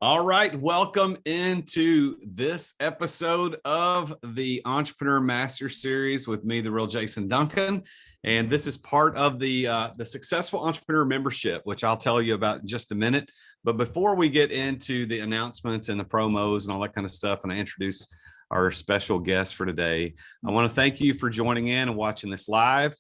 All right, welcome into this episode of the Entrepreneur Master Series with me, the real Jason Duncan. And this is part of the Successful Entrepreneur Membership, which I'll tell you about in just a minute. But before we get into the announcements and the promos and all that kind of stuff, and I introduce our special guest for today, I want to thank you for joining in and watching this live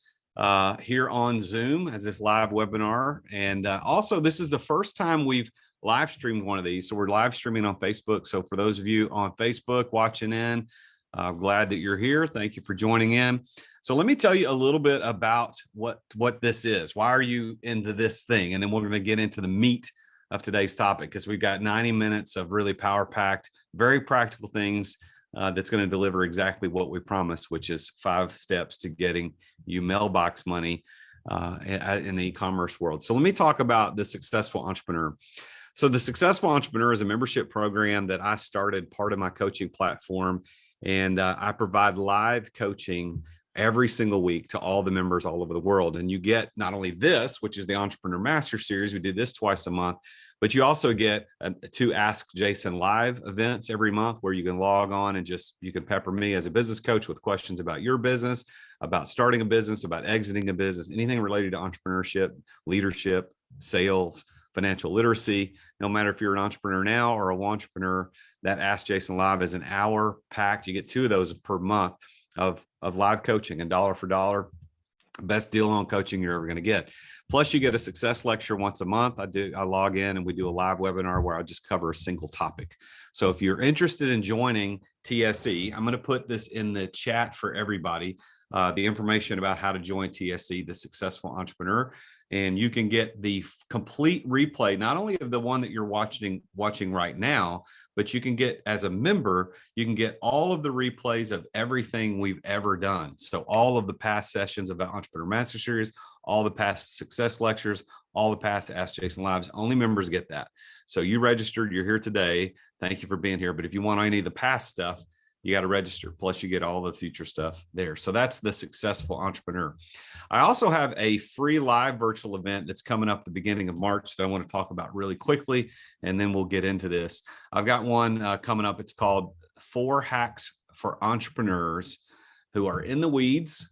here on Zoom as this live webinar. And also, this is the first time we've live streamed one of these. So we're live streaming on Facebook. So for those of you on Facebook watching in, I'm glad that you're here. Thank you for joining in. So let me tell you a little bit about what this is. Why are you into this thing? And then we're going to get into the meat of today's topic, because we've got 90 minutes of really power-packed, very practical things that's going to deliver exactly what we promised, which is 5 steps to getting you mailbox money in the e-commerce world. So let me talk about the Successful Entrepreneur. So the Successful Entrepreneur is a membership program that I started, part of my coaching platform. And I provide live coaching every single week to all the members all over the world. And you get not only this, which is the Entrepreneur Master Series, we do this twice a month, but you also get 2 Ask Jason live events every month where you can log on and you can pepper me as a business coach with questions about your business, about starting a business, about exiting a business, anything related to entrepreneurship, leadership, sales, financial literacy. No matter if you're an entrepreneur now or a entrepreneur, that Ask Jason Live is an hour packed. You get 2 of those per month of live coaching, and dollar for dollar, best deal on coaching you're ever going to get. Plus, you get a success lecture once a month. I log in and we do a live webinar where I just cover a single topic. So if you're interested in joining TSE, I'm going to put this in the chat for everybody, the information about how to join TSE, the Successful Entrepreneur. And you can get the complete replay, not only of the one that you're watching right now, but you can get, as a member, you can get all of the replays of everything we've ever done. So all of the past sessions of the Entrepreneur Master Series, all the past success lectures, all the past Ask Jason Lives, only members get that. So you registered, you're here today. Thank you for being here. But if you want any of the past stuff, you got to register. Plus, you get all the future stuff there. So that's the Successful Entrepreneur. I also have a free live virtual event that's coming up the beginning of March that I want to talk about really quickly, and then we'll get into this. I've got one coming up. It's called 4 Hacks for Entrepreneurs Who Are in the Weeds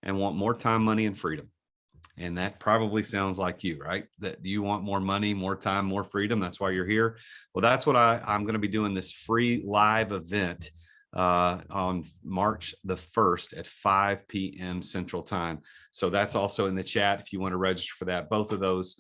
and Want More Time, Money, and Freedom. And that probably sounds like you, right? That you want more money, more time, more freedom. That's why you're here. Well, that's what I'm going to be doing, this free live event on March the 1st at 5 p.m. Central Time. So that's also in the chat if you want to register for that. Both of those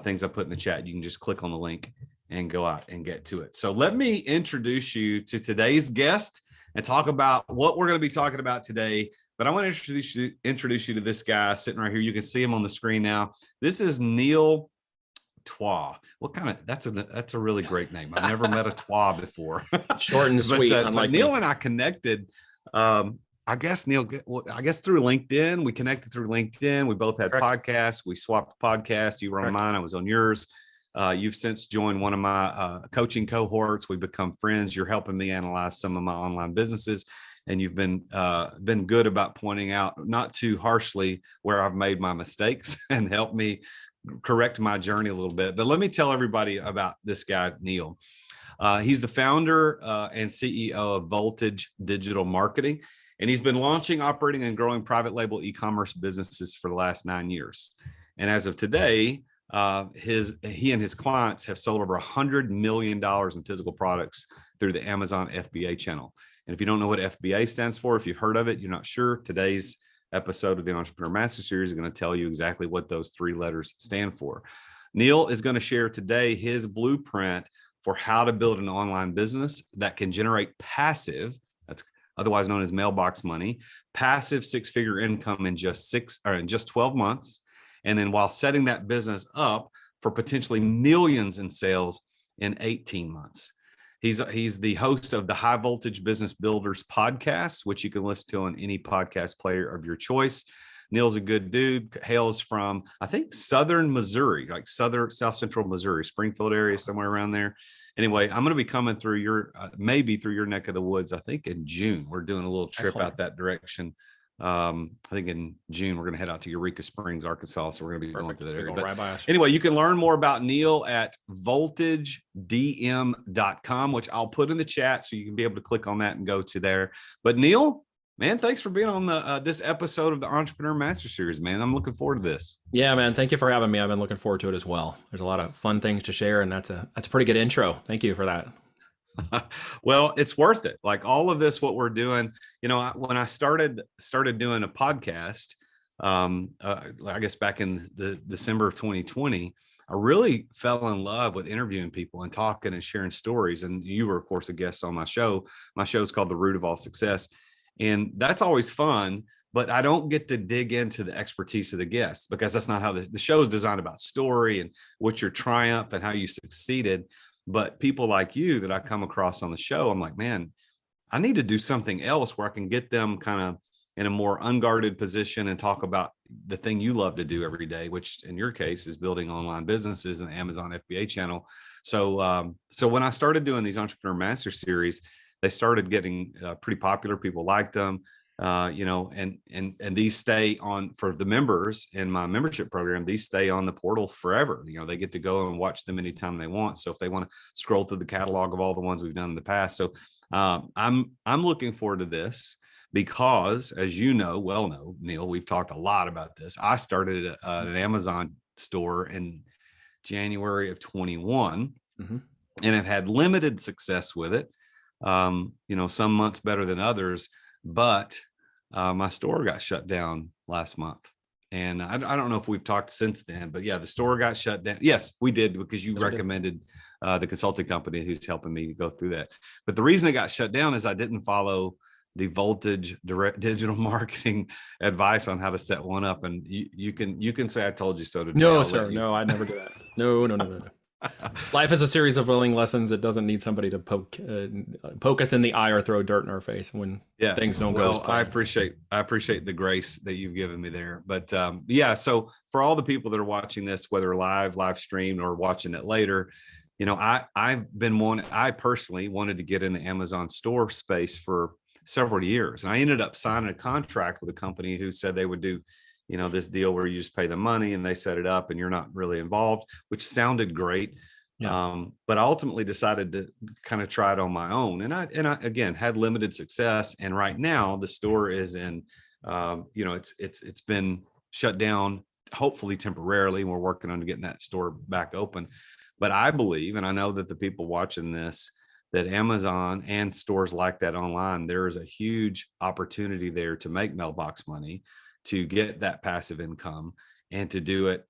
things I put in the chat, you can just click on the link and go out and get to it. So let me introduce you to today's guest and talk about what we're going to be talking about today. But I want to introduce you to this guy sitting right here. You can see him on the screen now. This is Neil Twa. What kind of, that's a really great name. I've never met a Twa before. Short and sweet. But Neil and I connected, I guess through LinkedIn. We connected through LinkedIn. We both had podcasts. We swapped podcasts. You were on mine. I was on yours. You've since joined one of my coaching cohorts. We've become friends. You're helping me analyze some of my online businesses. And you've been good about pointing out, not too harshly, where I've made my mistakes and helped me correct my journey a little bit. But let me tell everybody about this guy, Neil. He's the founder and CEO of Voltage Digital Marketing, and he's been launching, operating, and growing private label e-commerce businesses for the last 9 years. And as of today, he and his clients have sold over $100 million in physical products through the Amazon FBA channel. And if you don't know what FBA stands for, if you've heard of it, you're not sure, today's episode of the Entrepreneur Master Series is going to tell you exactly what those 3 letters stand for. Neil is going to share today his blueprint for how to build an online business that can generate passive, that's otherwise known as mailbox money, passive 6-figure income in just 12 months. And then while setting that business up for potentially millions in sales in 18 months. He's the host of the High Voltage Business Builders podcast, which you can listen to on any podcast player of your choice. Neil's a good dude, hails from, I think, southern Missouri, like south central Missouri, Springfield area, somewhere around there. Anyway, I'm going to be coming through your, maybe through your neck of the woods, I think in June. We're doing a little trip out that direction I think in June, we're going to head out to Eureka Springs, Arkansas. So we're going to be going to that area. Right by us. Anyway, you can learn more about Neil at voltagedm.com, which I'll put in the chat so you can be able to click on that and go to there. But Neil, man, thanks for being on this episode of the Entrepreneur Master Series, man. I'm looking forward to this. Yeah, man. Thank you for having me. I've been looking forward to it as well. There's a lot of fun things to share, and that's a pretty good intro. Thank you for that. Well, it's worth it. Like all of this, what we're doing, when I started doing a podcast, I guess back in the December of 2020, I really fell in love with interviewing people and talking and sharing stories. And you were, of course, a guest on my show. My show is called The Root of All Success. And that's always fun, but I don't get to dig into the expertise of the guests because that's not how the show is designed, about story and what your triumph and how you succeeded. But people like you that I come across on the show, I'm like, man, I need to do something else where I can get them kind of in a more unguarded position and talk about the thing you love to do every day, which in your case is building online businesses and the Amazon FBA channel. So when I started doing these Entrepreneur Master Series, they started getting pretty popular. People liked them. And these stay on for the members in my membership program. These stay on the portal forever. They get to go and watch them anytime they want. So if they want to scroll through the catalog of all the ones we've done in the past. So I'm looking forward to this because, as you know, Neil, we've talked a lot about this. I started an Amazon store in January of 21 and I've had limited success with it. Some months better than others, but my store got shut down last month. And I don't know if we've talked since then, but yeah, the store got shut down. Yes, we did, because you recommended the consulting company who's helping me go through that. But the reason it got shut down is I didn't follow the Voltage direct digital marketing advice on how to set one up. And you can say I told you so today. No, sir. No, I'd never do that. No. Life is a series of learning lessons. It doesn't need somebody to poke us in the eye or throw dirt in our face when things don't go as planned. I appreciate the grace that you've given me there. But so for all the people that are watching this, whether live streamed or watching it later, I personally wanted to get in the Amazon store space for several years. And I ended up signing a contract with a company who said they would do this deal where you just pay the money and they set it up and you're not really involved, which sounded great. Yeah. But I ultimately decided to kind of try it on my own. And I again had limited success. And right now the store is in, it's been shut down, hopefully temporarily. And we're working on getting that store back open. But I believe, and I know that the people watching this, that Amazon and stores like that online, there is a huge opportunity there to make mailbox money, to get that passive income, and to do it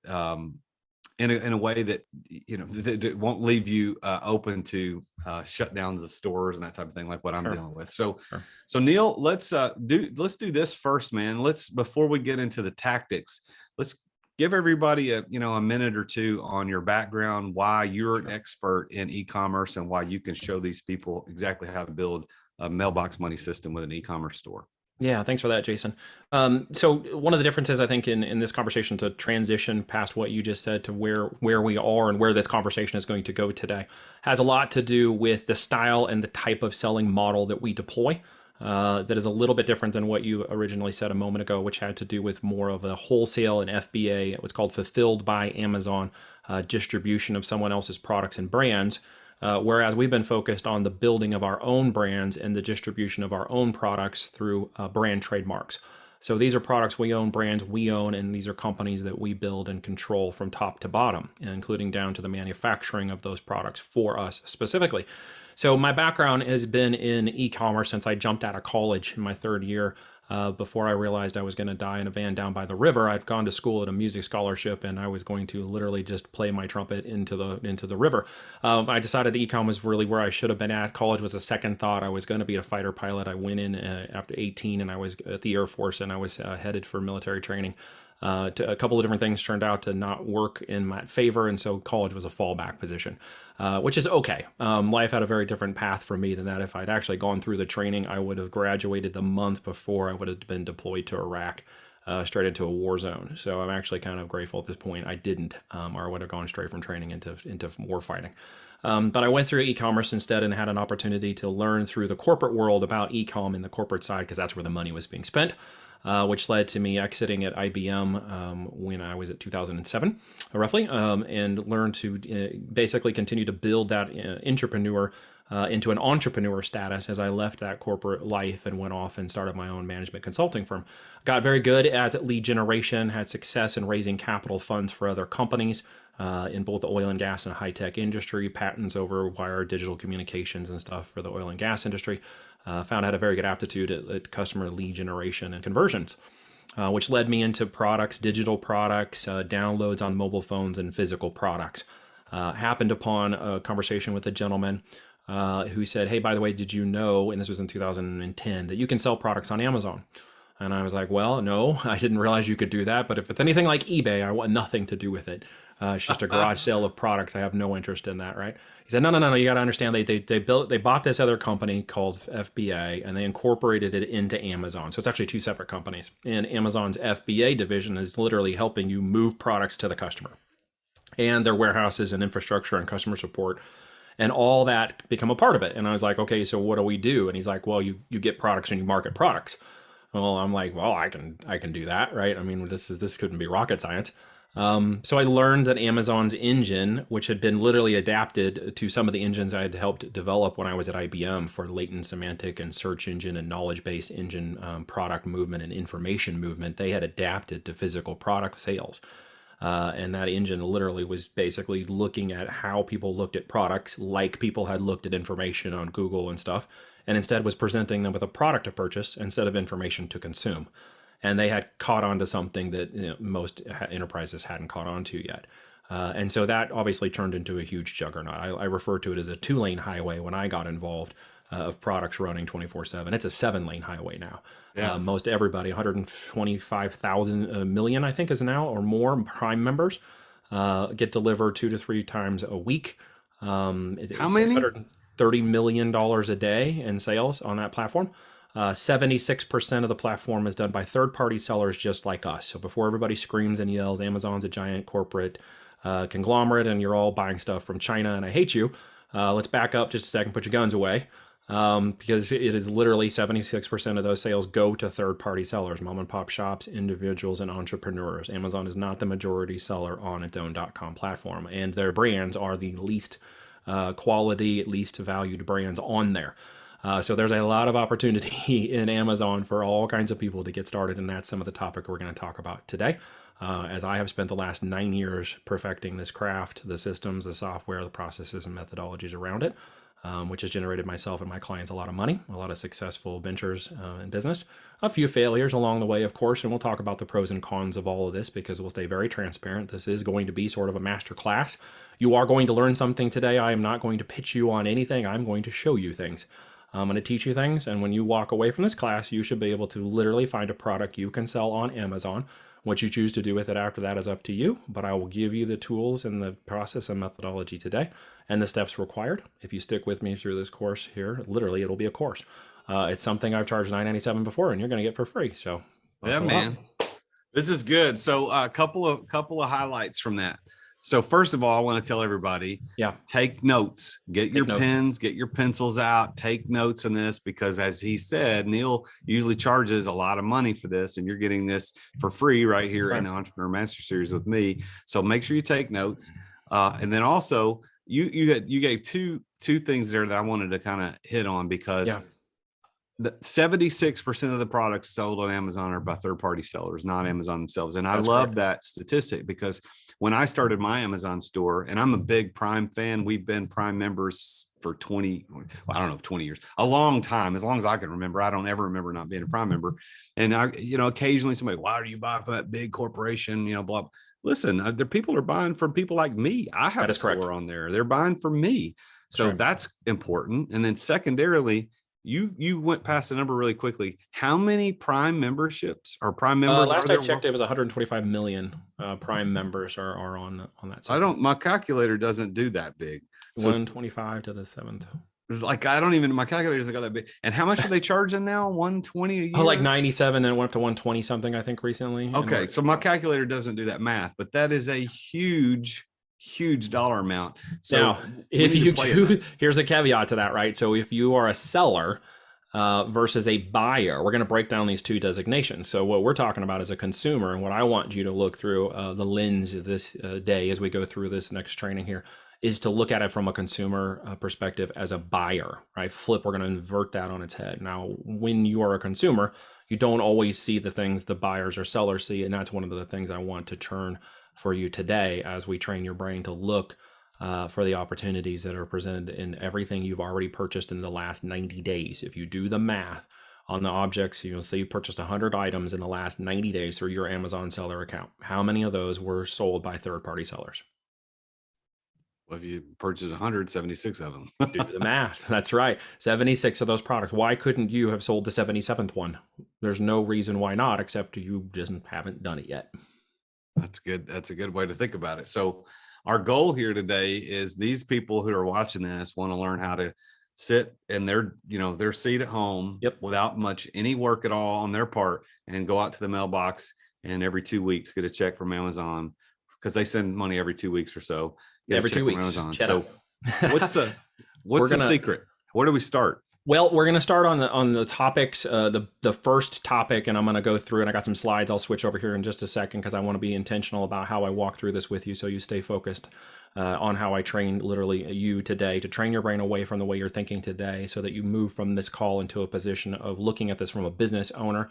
in a way that that it won't leave you open to shutdowns of stores and that type of thing, like what I'm dealing with. So Neil, let's do this first, man. Before we get into the tactics, let's give everybody a minute or two on your background, why you're an expert in e-commerce, and why you can show these people exactly how to build a mailbox money system with an e-commerce store. Yeah, thanks for that, Jason. So one of the differences, I think, in this conversation, to transition past what you just said to where we are and where this conversation is going to go today, has a lot to do with the style and the type of selling model that we deploy. That is a little bit different than what you originally said a moment ago, which had to do with more of a wholesale and FBA, what's called fulfilled by Amazon, distribution of someone else's products and brands. Whereas we've been focused on the building of our own brands and the distribution of our own products through brand trademarks. So these are products we own, brands we own, and these are companies that we build and control from top to bottom, including down to the manufacturing of those products for us specifically. So my background has been in e-commerce since I jumped out of college in my third year. Before I realized I was going to die in a van down by the river, I'd gone to school at a music scholarship, and I was going to literally just play my trumpet into the river. I decided e-com was really where I should have been at. College was a second thought. I was going to be a fighter pilot. I went in after 18, and I was at the Air Force, and I was headed for military training. A couple of different things turned out to not work in my favor, and so college was a fallback position, which is okay. Life had a very different path for me than that. If I'd actually gone through the training, I would have graduated the month before I would have been deployed to Iraq, straight into a war zone. So I'm actually kind of grateful at this point I didn't, or I would have gone straight from training into war fighting. But I went through e-commerce instead and had an opportunity to learn through the corporate world about e-com in the corporate side, because that's where the money was being spent. which led to me exiting at IBM when I was at 2007, roughly, and learned to basically continue to build that intrapreneur into an entrepreneur status as I left that corporate life and went off and started my own management consulting firm. Got very good at lead generation, had success in raising capital funds for other companies in both the oil and gas and high tech industry, patents over wire digital communications and stuff for the oil and gas industry. Found I had a very good aptitude at customer lead generation and conversions, which led me into products, digital products, downloads on mobile phones, and physical products. Happened upon a conversation with a gentleman who said, hey, by the way, did you know, and this was in 2010, that you can sell products on Amazon? And I was like, well, no, I didn't realize you could do that. But if it's anything like eBay, I want nothing to do with it. It's just a garage sale of products. I have no interest in that, right? He said, no, you got to understand. They bought this other company called FBA, and they incorporated it into Amazon. So it's actually two separate companies. And Amazon's FBA division is literally helping you move products to the customer, and their warehouses and infrastructure and customer support and all that become a part of it. And I was like, okay, so what do we do? And he's like, well, you get products and you market products. Well, I'm like, well, I can do that, right? I mean, this couldn't be rocket science. So I learned that Amazon's engine, which had been literally adapted to some of the engines I had helped develop when I was at IBM for latent semantic and search engine and knowledge-based engine product movement and information movement, they had adapted to physical product sales. And that engine literally was basically looking at how people looked at products, like people had looked at information on Google and stuff, and instead was presenting them with a product to purchase instead of information to consume. And they had caught on to something that most enterprises hadn't caught on to yet. And so that obviously turned into a huge juggernaut. I refer to it as a 2-lane highway when I got involved, of products running 24/7. It's a 7-lane highway now. Yeah. Most everybody, 125,000 million, I think, is now or more Prime members get delivered 2 to 3 times a week. How many? $630 million a day in sales on that platform. 76% of the platform is done by third-party sellers just like us. So before everybody screams and yells, Amazon's a giant corporate conglomerate and you're all buying stuff from China and I hate you, let's back up just a second, put your guns away. Because it is literally 76% of those sales go to third-party sellers, mom and pop shops, individuals, and entrepreneurs. Amazon is not the majority seller on its own .com platform, and their brands are the least quality, least valued brands on there. So there's a lot of opportunity in Amazon for all kinds of people to get started, and that's some of the topic we're going to talk about today. As I have spent the last 9 years perfecting this craft, the systems, the software, the processes, and methodologies around it. Which has generated myself and my clients a lot of money, a lot of successful ventures in business, a few failures along the way, of course, and we'll talk about the pros and cons of all of this because we'll stay very transparent. This is going to be sort of a master class. You are going to learn something today. I am not going to pitch you on anything. I'm going to show you things. I'm going to teach you things, and when you walk away from this class, you should be able to literally find a product you can sell on Amazon. What you choose to do with it after that is up to you, but I will give you the tools and the process and methodology today and the steps required. If you stick with me through this course here, literally it'll be a course. It's something I've charged $9.97 before and you're going to get for free. So yeah, man, this is good. So a couple of highlights from that. So first of all, I want to tell everybody, take notes, get your pens, get your pencils out, take notes on this, because as he said, Neil usually charges a lot of money for this, and you're getting this for free right here in the Entrepreneur Master Series with me. So make sure you take notes. And then also you gave two things there that I wanted to kind of hit on, because the 76% of the products sold on Amazon are by third-party sellers, not Amazon themselves. And I love that statistic, because when I started my Amazon store, and I'm a big Prime fan, we've been Prime members for 20 years, a long time, as long as I can remember. I don't ever remember not being a Prime member. And occasionally somebody, why do you buy from that big corporation? Blah. Listen, the people are buying from people like me. I have a store on there. They're buying from me. So that's important. And then secondarily, you went past the number really quickly. How many Prime memberships or Prime members? Last I checked, it was 125 million Prime members are on that system. My calculator doesn't do that big. So 125 to the 7th. My calculator doesn't go that big. And how much are they charging now? 120 a year? Oh, like 97 and it went up to 120 something, I think, recently. Okay. So my calculator doesn't do that math, but that is a huge dollar amount. So now, if you do, here's a caveat to that, right? So if you are a seller, versus a buyer. We're going to break down these two designations. So what we're talking about is a consumer, and what I want you to look through the lens of this day as we go through this next training here is to look at it from a consumer perspective as a buyer, right? Flip, we're going to invert that on its head. Now, when you are a consumer, you don't always see the things the buyers or sellers see, and that's one of the things I want to turn for you today as we train your brain to look for the opportunities that are presented in everything you've already purchased in the last 90 days. If you do the math on the objects, you'll say you purchased 100 items in the last 90 days through your Amazon seller account. How many of those were sold by third-party sellers? Well, if you purchase 176 of them. Do the math. That's right. 76 of those products. Why couldn't you have sold the 77th one? There's no reason why not, except you just haven't done it yet. That's good. That's a good way to think about it. So our goal here today is these people who are watching this want to learn how to sit in their seat at home without much any work at all on their part and go out to the mailbox and every 2 weeks get a check from Amazon, because they send money every 2 weeks or so. Every 2 weeks. So what's the secret? Where do we start? Well, we're going to start on the topics. The first topic, and I'm going to go through, and I got some slides. I'll switch over here in just a second because I want to be intentional about how I walk through this with you, so you stay focused on how I train literally you today to train your brain away from the way you're thinking today, so that you move from this call into a position of looking at this from a business owner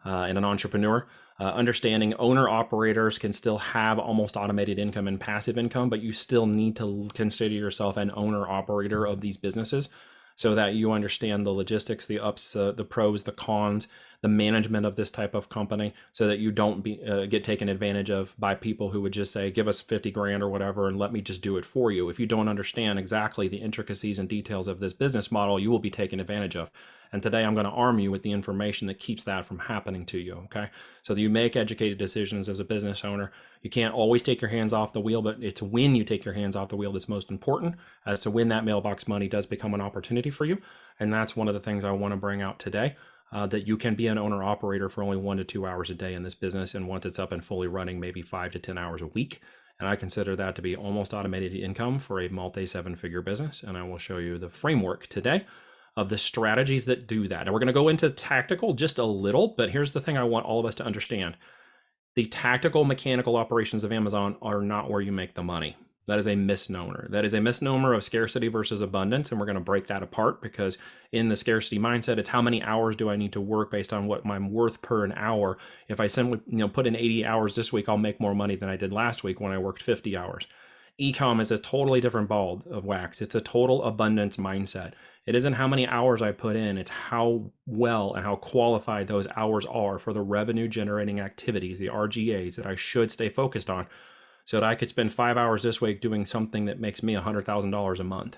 and an entrepreneur. Understanding owner operators can still have almost automated income and passive income, but you still need to consider yourself an owner operator of these businesses, so that you understand the logistics, the ups, the pros, the cons, the management of this type of company, so that you don't get taken advantage of by people who would just say, give us 50 grand or whatever, and let me just do it for you. If you don't understand exactly the intricacies and details of this business model, you will be taken advantage of. And today I'm going to arm you with the information that keeps that from happening to you, okay? So that you make educated decisions as a business owner. You can't always take your hands off the wheel, but it's when you take your hands off the wheel that's most important as to when that mailbox money does become an opportunity for you. And that's one of the things I want to bring out today, that you can be an owner operator for only 1 to 2 hours a day in this business. And once it's up and fully running, maybe 5 to 10 hours a week. And I consider that to be almost automated income for a multi-7-figure business. And I will show you the framework today of the strategies that do that. And we're going to go into tactical just a little, but here's the thing I want all of us to understand. The tactical mechanical operations of Amazon are not where you make the money. That is a misnomer. That is a misnomer of scarcity versus abundance. And we're going to break that apart, because in the scarcity mindset, it's how many hours do I need to work based on what I'm worth per an hour. If I simply put in 80 hours this week, I'll make more money than I did last week when I worked 50 hours. E-com is a totally different ball of wax. It's a total abundance mindset. It isn't how many hours I put in, it's how well and how qualified those hours are for the revenue generating activities, the RGAs that I should stay focused on, so that I could spend 5 hours this week doing something that makes me $100,000 a month,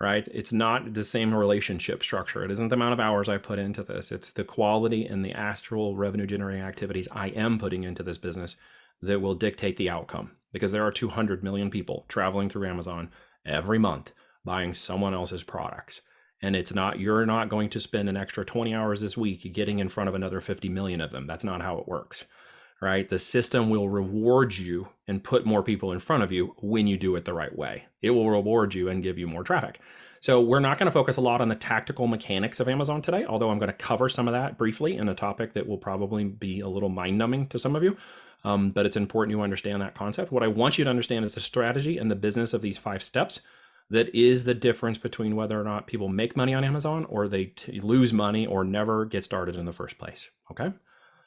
right? It's not the same relationship structure. It isn't the amount of hours I put into this. It's the quality and the actual revenue generating activities I am putting into this business that will dictate the outcome, because there are 200 million people traveling through Amazon every month buying someone else's products. And you're not going to spend an extra 20 hours this week getting in front of another 50 million of them. That's not how it works, right? The system will reward you and put more people in front of you when you do it the right way. It will reward you and give you more traffic. So we're not going to focus a lot on the tactical mechanics of Amazon today, although I'm going to cover some of that briefly in a topic that will probably be a little mind-numbing to some of you. But it's important you understand that concept. What I want you to understand is the strategy and the business of these 5 steps. That is the difference between whether or not people make money on Amazon, or they lose money or never get started in the first place. Okay.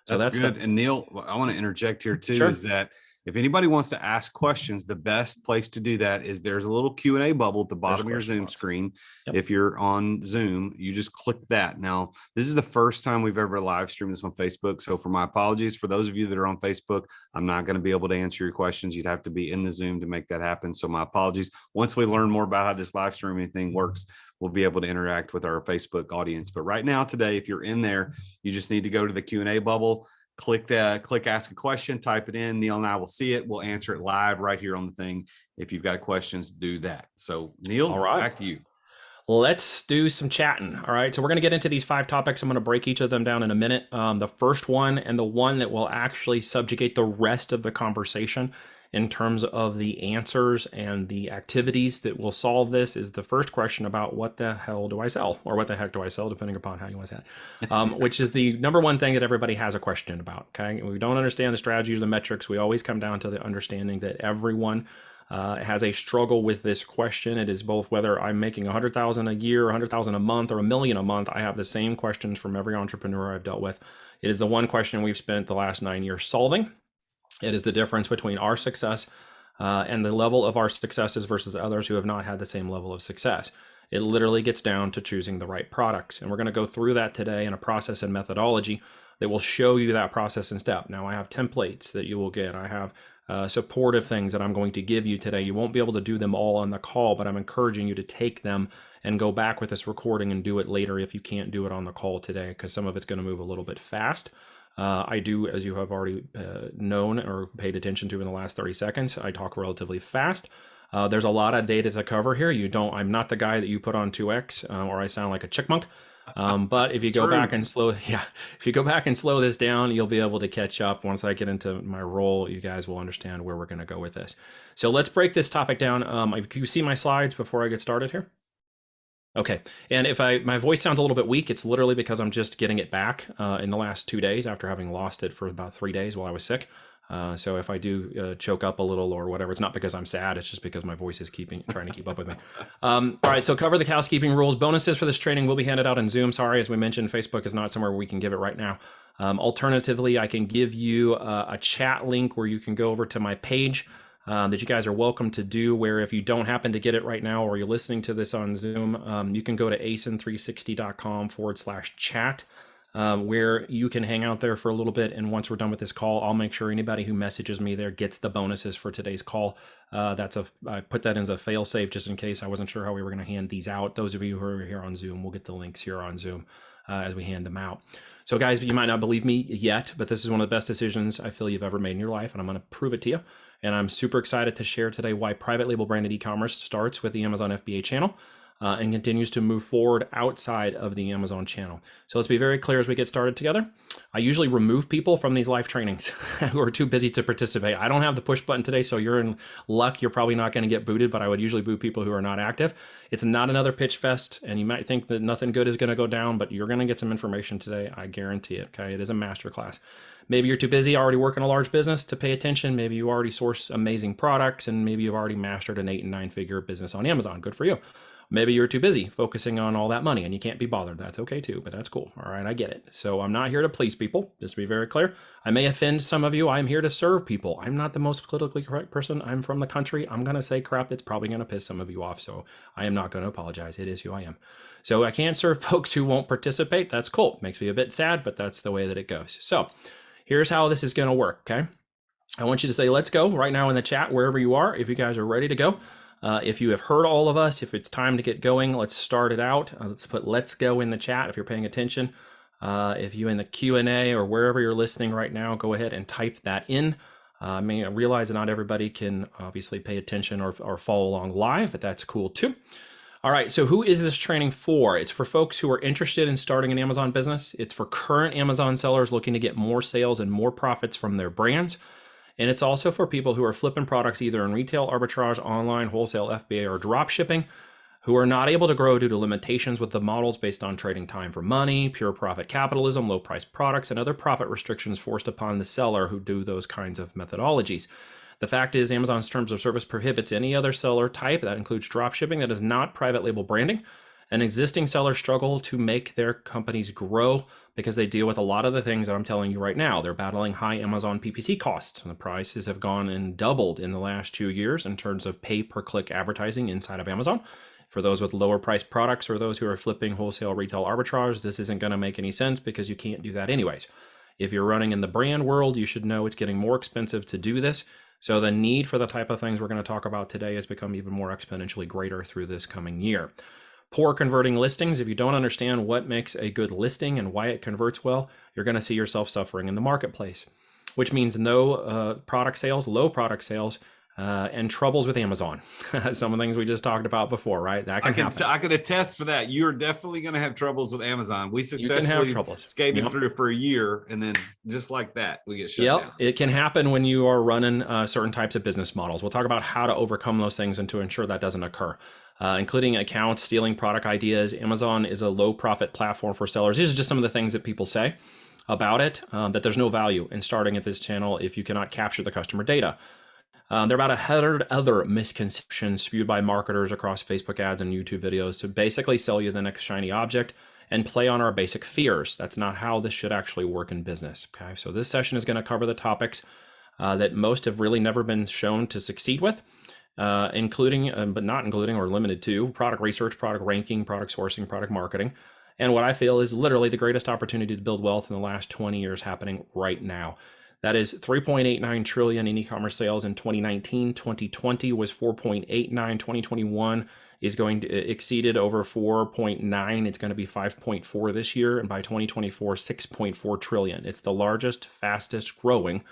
So that's good. And Neil, I want to interject here too, is that if anybody wants to ask questions, the best place to do that is there's a little Q&A bubble at the bottom of your Zoom screen. Yep. If you're on Zoom, you just click that. Now, this is the first time we've ever live streamed this on Facebook. So for my apologies, for those of you that are on Facebook, I'm not going to be able to answer your questions. You'd have to be in the Zoom to make that happen. So my apologies. Once we learn more about how this live streaming thing works, we'll be able to interact with our Facebook audience. But right now today, if you're in there, you just need to go to the Q&A bubble. Click ask a question, type it in. Neil and I will see it. We'll answer it live right here on the thing. If you've got questions, do that. So Neil, all right, back to you. Let's do some chatting. All right. So we're going to get into these 5 topics. I'm going to break each of them down in a minute. The first one, and the one that will actually subjugate the rest of the conversation, in terms of the answers and the activities that will solve this is the first question about what the hell do I sell, or what the heck do I sell, depending upon how you want to say it, which is the number one thing that everybody has a question about. Okay, we don't understand the strategies or the metrics. We always come down to the understanding that everyone has a struggle with this question. It is both whether I'm making 100,000 a year, 100,000 a month, or $1 million a month. I have the same questions from every entrepreneur I've dealt with. It is the one question we've spent the last 9 years solving. It is the difference between our success and the level of our successes versus others who have not had the same level of success. It literally gets down to choosing the right products. And we're going to go through that today in a process and methodology that will show you that process and step. Now, I have templates that you will get. I have supportive things that I'm going to give you today. You won't be able to do them all on the call, but I'm encouraging you to take them and go back with this recording and do it later if you can't do it on the call today, because some of it's going to move a little bit fast. I do, as you have already known or paid attention to in the last 30 seconds, I talk relatively fast. There's a lot of data to cover here. I'm not the guy that you put on 2X or I sound like a chickmunk. But if you go back and if you go back and slow this down, you'll be able to catch up. Once I get into my role, you guys will understand where we're going to go with this. So let's break this topic down. Can you see my slides before I get started here? Okay, and if my voice sounds a little bit weak, it's literally because I'm just getting it back in the last 2 days after having lost it for about 3 days while I was sick. So if I do choke up a little or whatever, it's not because I'm sad. It's just because my voice is trying to keep up with me. All right, so cover the housekeeping rules. Bonuses for this training will be handed out in Zoom. Sorry, as we mentioned, Facebook is not somewhere we can give it right now. Alternatively, I can give you a chat link where you can go over to my page that you guys are welcome to do, where if you don't happen to get it right now or you're listening to this on Zoom, you can go to asin360.com/chat. Where you can hang out there for a little bit. And once we're done with this call, I'll make sure anybody who messages me there gets the bonuses for today's call. I put that as a fail safe just in case. I wasn't sure how we were going to hand these out. Those of you who are here on Zoom will get the links here on Zoom as we hand them out. So guys, you might not believe me yet, but this is one of the best decisions I feel you've ever made in your life. And I'm going to prove it to you. And I'm super excited to share today why private label branded e-commerce starts with the Amazon FBA channel. And continues to move forward outside of the Amazon channel. So let's be very clear as we get started together. I usually remove people from these live trainings who are too busy to participate. I don't have the push button today, so you're in luck. You're probably not going to get booted, but I would usually boot people who are not active. It's not another pitch fest, and you might think that nothing good is going to go down, but you're going to get some information today. I guarantee it, okay? It is a masterclass. Maybe you're too busy already working a large business to pay attention. Maybe you already source amazing products, and maybe you've already mastered an 8 and 9 figure business on Amazon. Good for you. Maybe you're too busy focusing on all that money and you can't be bothered. That's okay too, but that's cool. All right, I get it. So I'm not here to please people, just to be very clear. I may offend some of you. I'm here to serve people. I'm not the most politically correct person. I'm from the country. I'm going to say crap that's probably going to piss some of you off. So I am not going to apologize. It is who I am. So I can't serve folks who won't participate. That's cool. Makes me a bit sad, but that's the way that it goes. So here's how this is going to work, okay? I want you to say, let's go right now in the chat, wherever you are, if you guys are ready to go. If you have heard all of us, if it's time to get going, let's start it out. Let's put let's go in the chat if you're paying attention. If you're in the Q&A or wherever you're listening right now, go ahead and type that in. I realize that not everybody can obviously pay attention or follow along live, but that's cool too. All right, so who is this training for? It's for folks who are interested in starting an Amazon business. It's for current Amazon sellers looking to get more sales and more profits from their brands. And it's also for people who are flipping products either in retail, arbitrage, online, wholesale, FBA, or drop shipping, who are not able to grow due to limitations with the models based on trading time for money, pure profit capitalism, low price products, and other profit restrictions forced upon the seller who do those kinds of methodologies. The fact is, Amazon's terms of service prohibits any other seller type, that includes drop shipping, that is not private label branding. And existing sellers struggle to make their companies grow because they deal with a lot of the things that I'm telling you right now. They're battling high Amazon PPC costs, and the prices have gone and doubled in the last 2 years in terms of pay per click advertising inside of Amazon. For those with lower priced products or those who are flipping wholesale retail arbitrage, this isn't going to make any sense because you can't do that anyways. If you're running in the brand world, you should know it's getting more expensive to do this. So the need for the type of things we're going to talk about today has become even more exponentially greater through this coming year. Poor converting listings. If you don't understand what makes a good listing and why it converts well, you're going to see yourself suffering in the marketplace, which means no product sales, low product sales, and troubles with Amazon. Some of the things we just talked about before, right? That can happen. I can attest for that. You're definitely going to have troubles with Amazon. We successfully skated through for a year, and then just like that, we get shut down. It can happen when you are running certain types of business models. We'll talk about how to overcome those things and to ensure that doesn't occur. Including accounts, stealing product ideas. Amazon is a low profit platform for sellers. These are just some of the things that people say about it, that there's no value in starting at this channel if you cannot capture the customer data. There are about 100 other misconceptions spewed by marketers across Facebook ads and YouTube videos to basically sell you the next shiny object and play on our basic fears. That's not how this should actually work in business. Okay, so this session is going to cover the topics that most have really never been shown to succeed with, including, but not including or limited to, product research, product ranking, product sourcing, product marketing, and what I feel is literally the greatest opportunity to build wealth in the last 20 years happening right now. That is 3.89 trillion in e-commerce sales in 2019. 2020 was 4.89. 2021 is going to exceeded over 4.9. It's going to be 5.4 this year, and by 2024, 6.4 trillion. It's the largest, fastest growing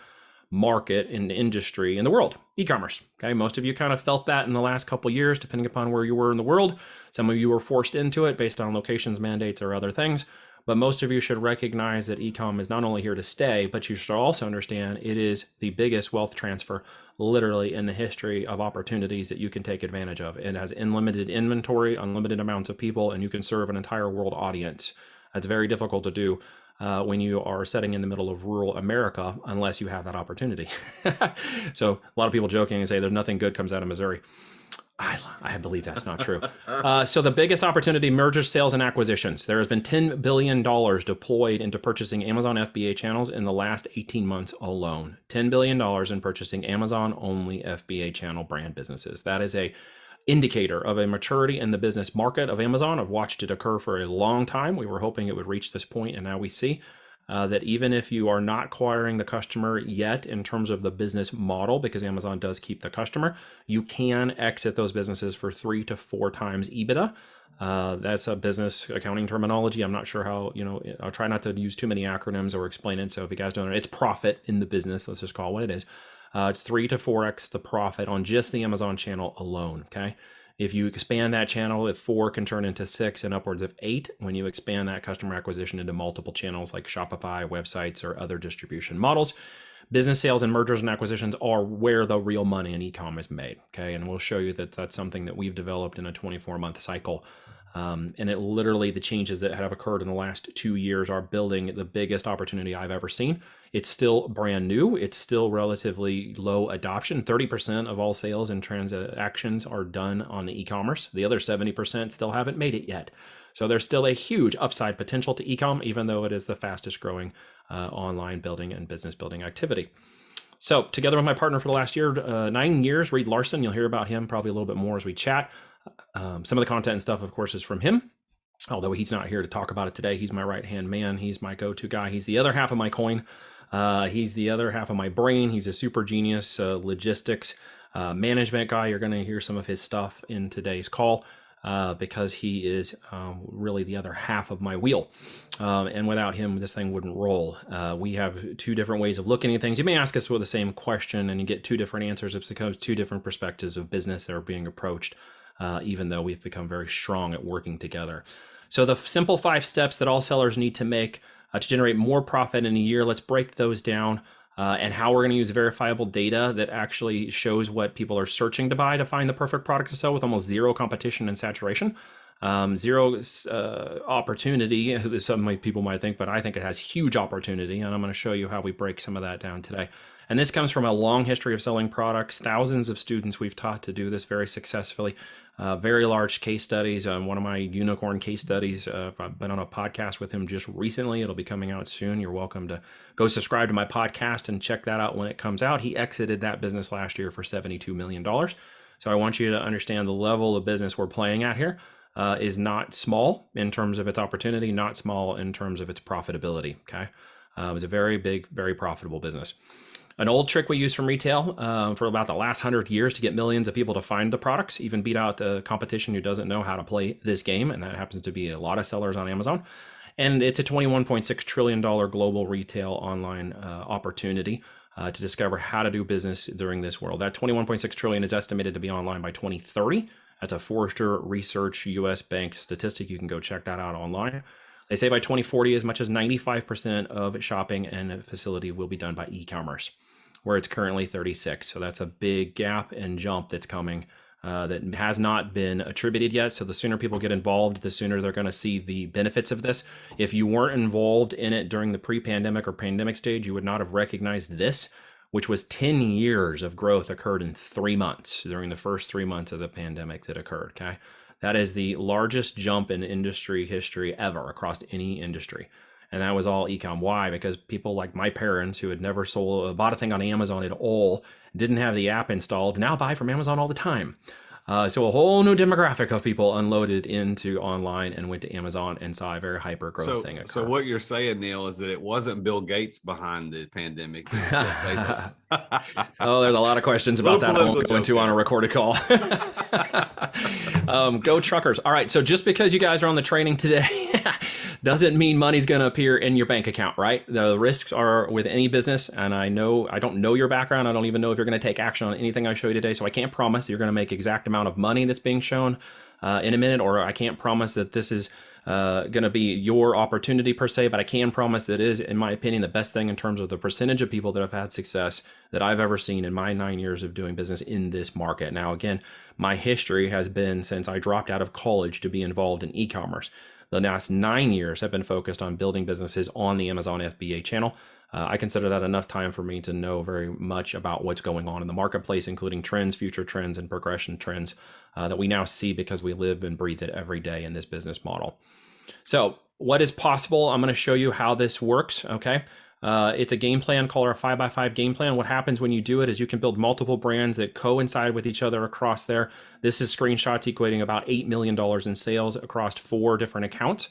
market in the industry in the world, e-commerce. Okay, most of you kind of felt that in the last couple of years, depending upon where you were in the world. Some of you were forced into it based on locations, mandates, or other things. But most of you should recognize that e-com is not only here to stay, but you should also understand it is the biggest wealth transfer literally in the history of opportunities that you can take advantage of. It has unlimited inventory, unlimited amounts of people, and you can serve an entire world audience. That's very difficult to do when you are sitting in the middle of rural America, unless you have that opportunity. So a lot of people joking and say there's nothing good comes out of Missouri. I believe that's not true. So the biggest opportunity, mergers, sales, and acquisitions. There has been $10 billion deployed into purchasing Amazon FBA channels in the last 18 months alone. $10 billion in purchasing Amazon-only FBA channel brand businesses. That is a indicator of a maturity in the business market of Amazon. I've watched it occur for a long time. We were hoping it would reach this point, and now we see that even if you are not acquiring the customer yet in terms of the business model, because Amazon does keep the customer, you can exit those businesses for 3 to 4 times EBITDA. That's a business accounting terminology. I'm not sure how, I'll try not to use too many acronyms or explain it. So if you guys don't know, it's profit in the business. Let's just call it what it is. It's 3 to 4x the profit on just the Amazon channel alone. Okay. If you expand that channel, if 4 can turn into 6 and upwards of 8, when you expand that customer acquisition into multiple channels like Shopify, websites, or other distribution models, business sales and mergers and acquisitions are where the real money in e-com is made. Okay, and we'll show you that that's something that we've developed in a 24-month cycle. And it literally, the changes that have occurred in the last 2 years are building the biggest opportunity I've ever seen. It's still brand new. It's still relatively low adoption. 30% of all sales and transactions are done on the e-commerce. The other 70% still haven't made it yet. So there's still a huge upside potential to e-com, even though it is the fastest growing online building and business building activity. So together with my partner for the last 9 years, Reed Larson, you'll hear about him probably a little bit more as we chat. Some of the content and stuff, of course, is from him. Although he's not here to talk about it today. He's my right-hand man. He's my go-to guy. He's the other half of my coin. He's the other half of my brain. He's a super genius logistics management guy. You're going to hear some of his stuff in today's call because he is really the other half of my wheel. And without him, this thing wouldn't roll. We have 2 different ways of looking at things. You may ask us with the same question and you get 2 different answers. It's because 2 different perspectives of business that are being approached, even though we've become very strong at working together. So the simple 5 steps that all sellers need to make to generate more profit in a year, let's break those down and how we're going to use verifiable data that actually shows what people are searching to buy to find the perfect product to sell with almost zero competition and saturation. Zero opportunity, some people might think, but I think it has huge opportunity, and I'm going to show you how we break some of that down today. And this comes from a long history of selling products. Thousands of students we've taught to do this very successfully. Very large case studies. One of my unicorn case studies, I've been on a podcast with him just recently. It'll be coming out soon. You're welcome to go subscribe to my podcast and check that out when it comes out. He exited that business last year for $72 million. So I want you to understand the level of business we're playing at here is not small in terms of its opportunity, not small in terms of its profitability. Okay. It was a very big, very profitable business. An old trick we use from retail for about the last 100 years to get millions of people to find the products, even beat out the competition who doesn't know how to play this game. And that happens to be a lot of sellers on Amazon. And it's a $21.6 trillion global retail online opportunity. to discover how to do business during this world. That 21.6 trillion is estimated to be online by 2030. That's a Forrester Research US Bank statistic. You can go check that out online. They say by 2040, as much as 95% of shopping and facility will be done by e-commerce, where it's currently 36. So that's a big gap and jump that's coming that has not been attributed yet. So the sooner people get involved, the sooner they're going to see the benefits of this. If you weren't involved in it during the pre-pandemic or pandemic stage, you would not have recognized this, which was 10 years of growth occurred in 3 months during the first 3 months of the pandemic that occurred. Okay. That is the largest jump in industry history ever across any industry. And that was all e-com. Why? Because people like my parents who had never bought a thing on Amazon at all, didn't have the app installed, now buy from Amazon all the time. So a whole new demographic of people unloaded into online and went to Amazon and saw a very hyper growth thing occur. So what you're saying, Neil, is that it wasn't Bill Gates behind the pandemic. Oh, there's a lot of questions about that I won't go into on a recorded call. Go truckers. All right. So just because you guys are on the training today doesn't mean money's going to appear in your bank account, right? The risks are with any business. And I don't know your background. I don't even know if you're going to take action on anything I show you today. So I can't promise you're going to make exact amount of money that's being shown in a minute, or I can't promise that this is going to be your opportunity per se, but I can promise that it is, in my opinion, the best thing in terms of the percentage of people that have had success that I've ever seen in my 9 years of doing business in this market. Now, again, my history has been since I dropped out of college to be involved in e-commerce. The last 9 years have been focused on building businesses on the Amazon FBA channel. I consider that enough time for me to know very much about what's going on in the marketplace, including trends, future trends, and progression trends that we now see because we live and breathe it every day in this business model. So what is possible? I'm going to show you how this works. Okay. It's a game plan called our 5x5 game plan. What happens when you do it is you can build multiple brands that coincide with each other across there. This is screenshots equating about $8 million in sales across 4 different accounts,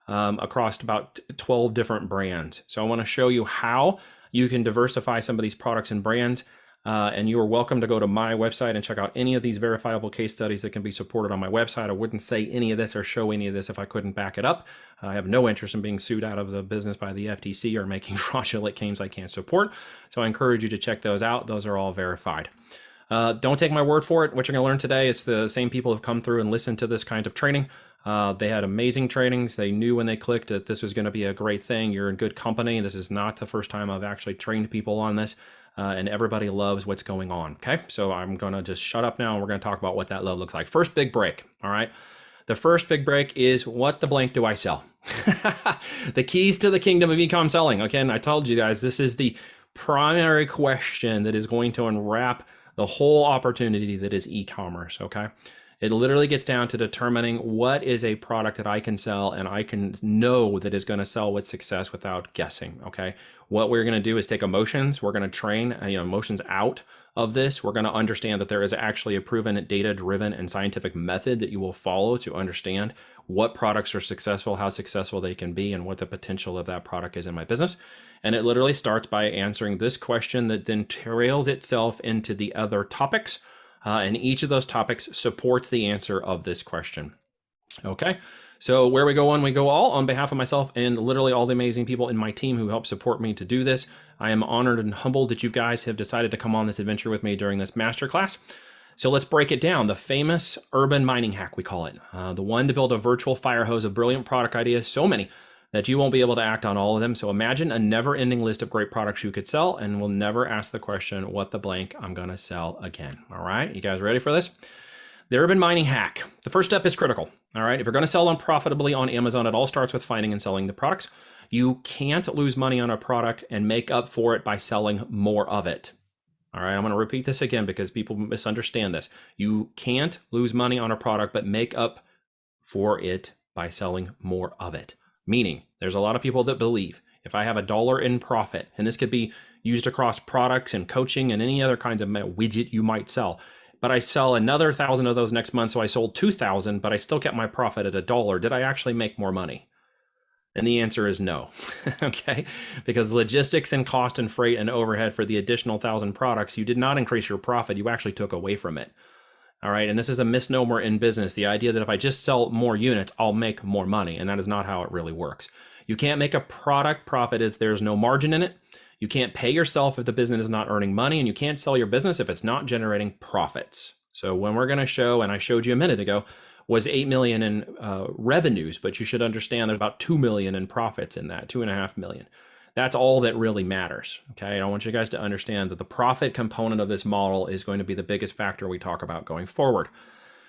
across about 12 different brands. So I want to show you how you can diversify some of these products and brands. And you are welcome to go to my website and check out any of these verifiable case studies that can be supported on my website. I wouldn't say any of this or show any of this if I couldn't back it up. I have no interest in being sued out of the business by the FTC or making fraudulent claims I can't support. So I encourage you to check those out. Those are all verified. Don't take my word for it. What you're going to learn today is the same people have come through and listened to this kind of training. They had amazing trainings. They knew when they clicked that this was going to be a great thing. You're in good company. This is not the first time I've actually trained people on this. And everybody loves what's going on. Okay, so I'm going to just shut up now and we're going to talk about what that love looks like. First big break. All right. The first big break is what the blank do I sell? The keys to the kingdom of e-com selling. Again, I told you guys, this is the primary question that is going to unwrap the whole opportunity that is e-commerce. Okay. It literally gets down to determining what is a product that I can sell and I can know that is going to sell with success without guessing. Okay. What we're going to do is take emotions. We're going to train emotions out of this. We're going to understand that there is actually a proven data-driven and scientific method that you will follow to understand what products are successful, how successful they can be, and what the potential of that product is in my business. And it literally starts by answering this question that then trails itself into the other topics. And each of those topics supports the answer of this question. Okay, so where we go on behalf of myself and literally all the amazing people in my team who help support me to do this. I am honored and humbled that you guys have decided to come on this adventure with me during this masterclass. So let's break it down. The famous urban mining hack, we call it. The one to build a virtual fire hose of brilliant product ideas, so many that you won't be able to act on all of them. So imagine a never-ending list of great products you could sell, and we'll never ask the question, what the blank I'm going to sell again. All right, you guys ready for this? The urban mining hack. The first step is critical. All right, if you're going to sell profitably on Amazon, it all starts with finding and selling the products. You can't lose money on a product and make up for it by selling more of it. All right, I'm going to repeat this again because people misunderstand this. You can't lose money on a product, but make up for it by selling more of it. Meaning, there's a lot of people that believe if I have $1 in profit, and this could be used across products and coaching and any other kinds of widget you might sell, but I sell another 1,000 of those next month, so I sold 2,000, but I still kept my profit at $1. Did I actually make more money? And the answer is no. Okay, because logistics and cost and freight and overhead for the additional 1,000 products, you did not increase your profit. You actually took away from it. All right, and this is a misnomer in business, the idea that if I just sell more units, I'll make more money, and that is not how it really works. You can't make a product profit if there's no margin in it. You can't pay yourself if the business is not earning money, and you can't sell your business if it's not generating profits. So when we're going to show, and I showed you a minute ago, was 8 million in revenues, but you should understand there's about 2 million in profits in that, 2.5 million. That's all that really matters. Okay. I want you guys to understand that the profit component of this model is going to be the biggest factor we talk about going forward.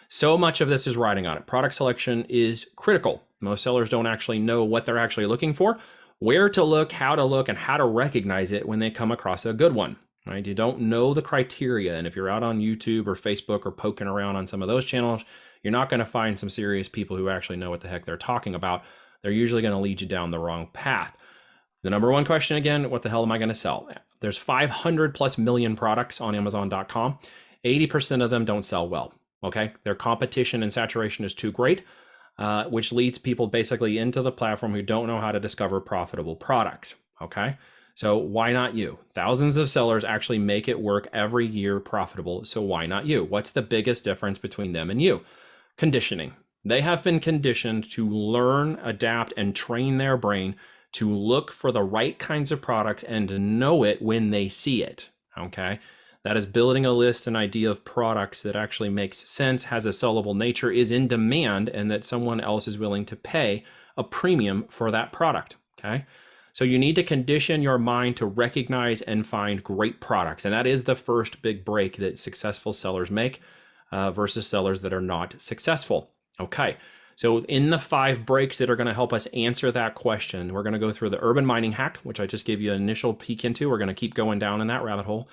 So much of this is riding on it. Product selection is critical. Most sellers don't actually know what they're actually looking for, where to look, and how to recognize it when they come across a good one. Right? You don't know the criteria. And if you're out on YouTube or Facebook or poking around on some of those channels, you're not going to find some serious people who actually know what the heck they're talking about. They're usually going to lead you down the wrong path. The number one question again, what the hell am I going to sell? There's 500 plus million products on Amazon.com. 80% of them don't sell well. Okay. Their competition and saturation is too great, which leads people basically into the platform who don't know how to discover profitable products. Okay. So why not you? Thousands of sellers actually make it work every year profitable. So why not you? What's the biggest difference between them and you? Conditioning. They have been conditioned to learn, adapt, and train their brain to look for the right kinds of products and to know it when they see it. Okay. That is building a list, an idea of products that actually makes sense, has a sellable nature, is in demand, and that someone else is willing to pay a premium for that product. Okay. So you need to condition your mind to recognize and find great products. And that is the first big break that successful sellers make versus sellers that are not successful. Okay. So in the 5 breaks that are going to help us answer that question, we're going to go through the urban mining hack, which I just gave you an initial peek into. We're going to keep going down in that rabbit hole.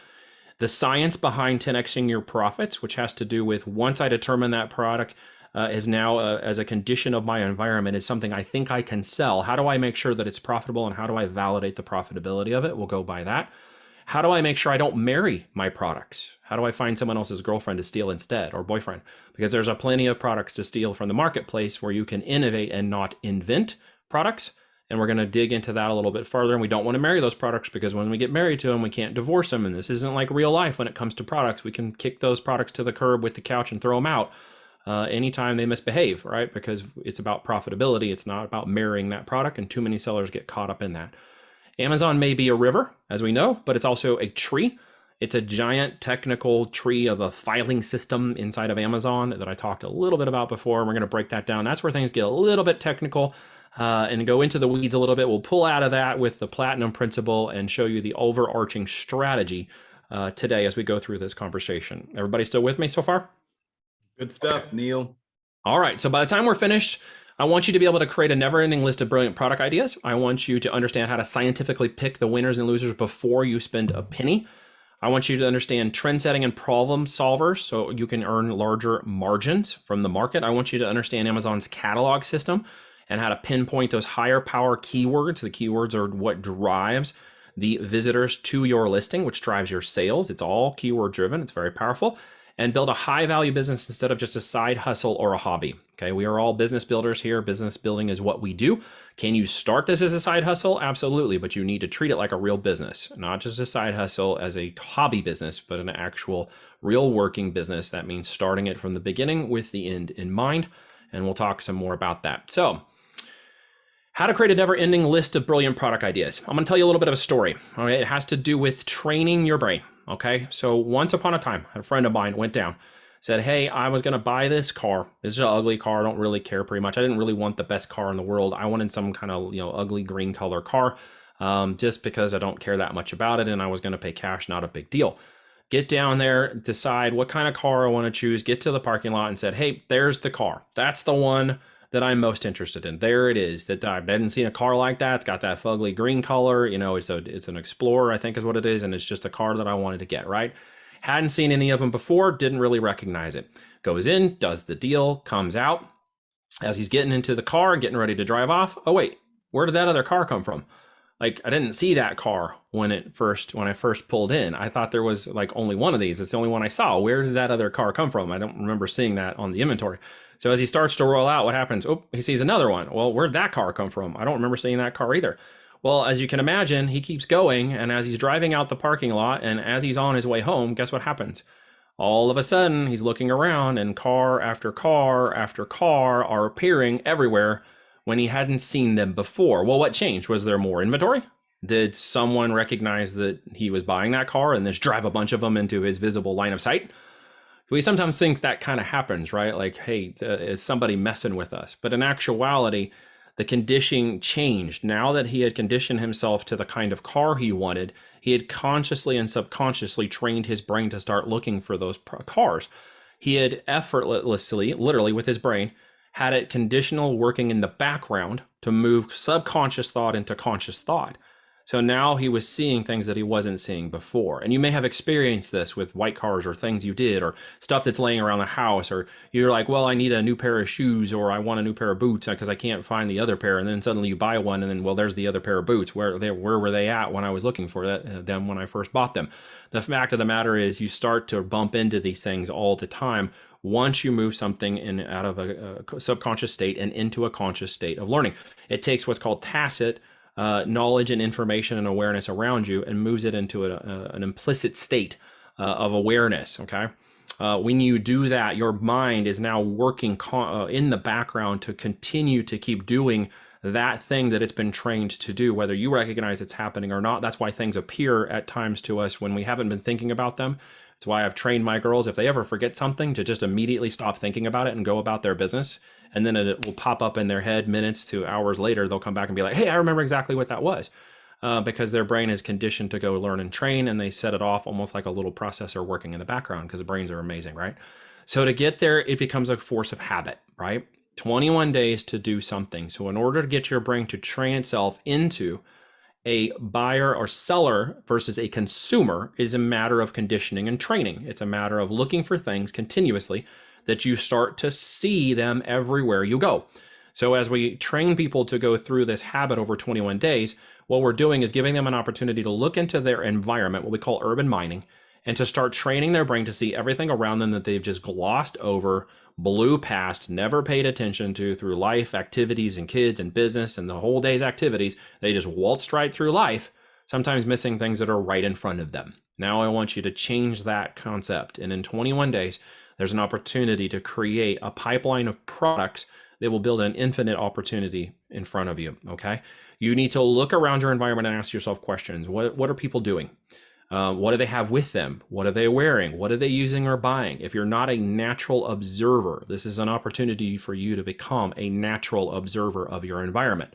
The science behind 10xing your profits, which has to do with once I determine that product is now as a condition of my environment is something I think I can sell. How do I make sure that it's profitable, and how do I validate the profitability of it? We'll go by that. How do I make sure I don't marry my products? How do I find someone else's girlfriend to steal instead, or boyfriend? Because there's a plenty of products to steal from the marketplace where you can innovate and not invent products. And we're going to dig into that a little bit further. And we don't want to marry those products because when we get married to them, we can't divorce them. And this isn't like real life when it comes to products. We can kick those products to the curb with the couch and throw them out anytime they misbehave, right? Because it's about profitability. It's not about marrying that product. And too many sellers get caught up in that. Amazon may be a river, as we know, but it's also a tree. It's a giant technical tree of a filing system inside of Amazon that I talked a little bit about before. We're going to break that down. That's where things get a little bit technical and go into the weeds a little bit. We'll pull out of that with the platinum principle and show you the overarching strategy today as we go through this conversation. Everybody still with me so far? Good stuff, okay. Neil. All right. So by the time we're finished, I want you to be able to create a never-ending list of brilliant product ideas. I want you to understand how to scientifically pick the winners and losers before you spend a penny. I want you to understand trend setting and problem solvers so you can earn larger margins from the market. I want you to understand Amazon's catalog system and how to pinpoint those higher power keywords. The keywords are what drives the visitors to your listing, which drives your sales. It's all keyword driven. It's very powerful. And build a high value business instead of just a side hustle or a hobby. Okay, we are all business builders here. Business building is what we do. Can you start this as a side hustle? Absolutely, but you need to treat it like a real business, not just a side hustle as a hobby business, but an actual real working business. That means starting it from the beginning with the end in mind. And we'll talk some more about that. So, how to create a never-ending list of brilliant product ideas. I'm going to tell you a little bit of a story. All right, it has to do with training your brain. Okay, so once upon a time, a friend of mine went down, said, hey, I was going to buy this car. This is an ugly car. I don't really care pretty much. I didn't really want the best car in the world. I wanted some kind of, ugly green color car just because I don't care that much about it. And I was going to pay cash, not a big deal. Get down there, decide what kind of car I want to choose, get to the parking lot and said, hey, there's the car. That's the one that I'm most interested in. There it is. That I hadn't seen a car like that. It's got that fugly green color. It's an Explorer, I think is what it is. And it's just a car that I wanted to get, right? Hadn't seen any of them before. Didn't really recognize it. Goes in, does the deal, comes out. As he's getting into the car and getting ready to drive off. Oh, wait, where did that other car come from? Like, I didn't see that car when I first pulled in. I thought there was like only one of these. It's the only one I saw. Where did that other car come from? I don't remember seeing that on the inventory. So as he starts to roll out, what happens? Oh, he sees another one. Well, where'd that car come from? I don't remember seeing that car either. Well, as you can imagine, he keeps going. And as he's driving out the parking lot and as he's on his way home, guess what happens? All of a sudden, he's looking around and car after car after car are appearing everywhere when he hadn't seen them before. Well, what changed? Was there more inventory? Did someone recognize that he was buying that car and just drive a bunch of them into his visible line of sight? We sometimes think that kind of happens, right? Like, hey, is somebody messing with us? But in actuality, the conditioning changed. Now that he had conditioned himself to the kind of car he wanted, he had consciously and subconsciously trained his brain to start looking for those cars. He had effortlessly, literally with his brain, had it conditional working in the background to move subconscious thought into conscious thought. So now he was seeing things that he wasn't seeing before. And you may have experienced this with white cars or things you did or stuff that's laying around the house, or you're like, well, I need a new pair of shoes or I want a new pair of boots because I can't find the other pair. And then suddenly you buy one and then, well, there's the other pair of boots. Where were they at when I was looking for them when I first bought them? The fact of the matter is you start to bump into these things all the time once you move something in out of a subconscious state and into a conscious state of learning. It takes what's called tacit knowledge and information and awareness around you and moves it into an implicit state of awareness. Okay. When you do that, your mind is now working in the background to continue to keep doing that thing that it's been trained to do, whether you recognize it's happening or not. That's why things appear at times to us when we haven't been thinking about them. It's why I've trained my girls, if they ever forget something, to just immediately stop thinking about it and go about their business. And then it will pop up in their head minutes to hours later. They'll come back and be like, hey, I remember exactly what that was. Because their brain is conditioned to go learn and train, and they set it off almost like a little processor working in the background, because the brains are amazing, right? So to get there, it becomes a force of habit, right? 21 days to do something. So in order to get your brain to train itself into a buyer or seller versus a consumer is a matter of conditioning and training. It's a matter of looking for things continuously that you start to see them everywhere you go. So as we train people to go through this habit over 21 days, what we're doing is giving them an opportunity to look into their environment, what we call urban mining, and to start training their brain to see everything around them that they've just glossed over, blew past, never paid attention to through life, activities, and kids and business and the whole day's activities. They just waltzed right through life, sometimes missing things that are right in front of them. Now I want you to change that concept. And in 21 days, there's an opportunity to create a pipeline of products that will build an infinite opportunity in front of you, okay? You need to look around your environment and ask yourself questions. What are people doing? What do they have with them? What are they wearing? What are they using or buying? If you're not a natural observer, this is an opportunity for you to become a natural observer of your environment.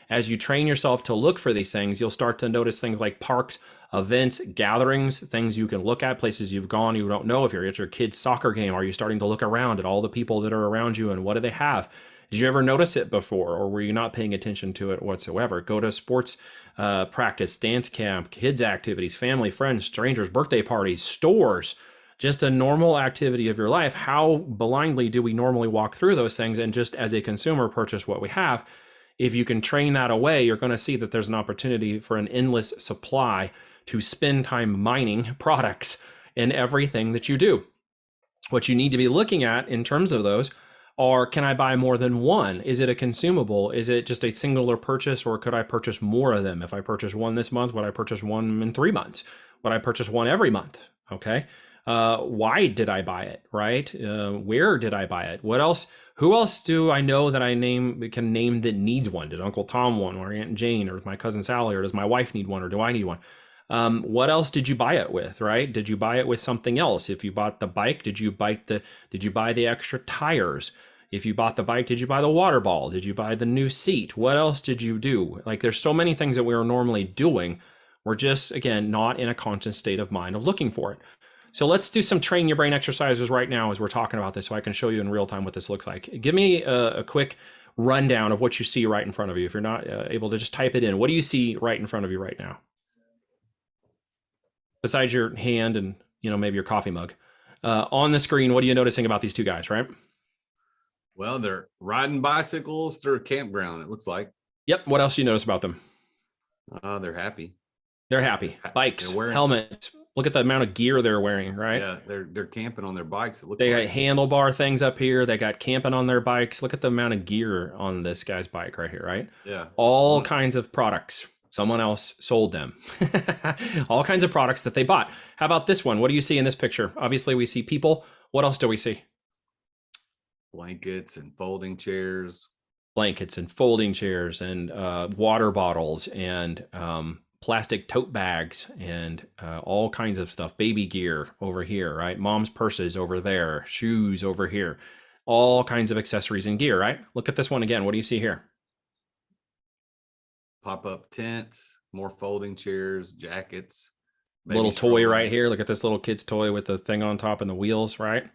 As you train yourself to look for these things, you'll start to notice things like parks, events, gatherings, things you can look at, places you've gone you don't know. If you're at your kid's soccer game, are you starting to look around at all the people that are around you and what do they have? Did you ever notice it before, or were you not paying attention to it whatsoever? Go to sports practice, dance camp, kids activities, family, friends, strangers, birthday parties, stores, just a normal activity of your life. How blindly do we normally walk through those things and just as a consumer purchase what we have? If you can train that away, you're going to see that there's an opportunity for an endless supply to spend time mining products in everything that you do. What you need to be looking at in terms of those are, can I buy more than one? Is it a consumable? Is it just a singular purchase, or could I purchase more of them? If I purchase one this month, would I purchase one in 3 months? Would I purchase one every month? Okay. Why did I buy it? Right? Where did I buy it? What else? Who else do I know that I can name that needs one? Did Uncle Tom want one, or Aunt Jane, or my cousin Sally, or does my wife need one, or do I need one? What else did you buy it with? Right? Did you buy it with something else? If you bought the bike, did you buy the extra tires? If you bought the bike, did you buy the water ball? Did you buy the new seat? What else did you do? Like, there's so many things that we are normally doing. We're just, again, not in a conscious state of mind of looking for it. So let's do some train your brain exercises right now as we're talking about this, so I can show you in real time what this looks like. Give me a quick rundown of what you see right in front of you. If you're not able to just type it in, what do you see right in front of you right now? Besides your hand and, maybe your coffee mug. On the screen, what are you noticing about these two guys, right? Well, they're riding bicycles through a campground, it looks like. Yep. What else do you notice about them? They're happy. They're happy. Bikes, helmets. Look at the amount of gear they're wearing, right? Yeah, they're camping on their bikes. It looks they like got handlebar things up here. They got camping on their bikes. Look at the amount of gear on this guy's bike right here, right? Yeah. All kinds of products. Someone else sold them. All kinds of products that they bought. How about this one? What do you see in this picture? Obviously, we see people. What else do we see? Blankets and folding chairs. Blankets and folding chairs and water bottles and plastic tote bags and all kinds of stuff. Baby gear over here, right? Mom's purses over there, shoes over here, all kinds of accessories and gear, right? Look at this one again. What do you see here? Pop-up tents, more folding chairs, jackets, Little toy right strollers, here. Look at this little kid's toy with the thing on top and the wheels, right?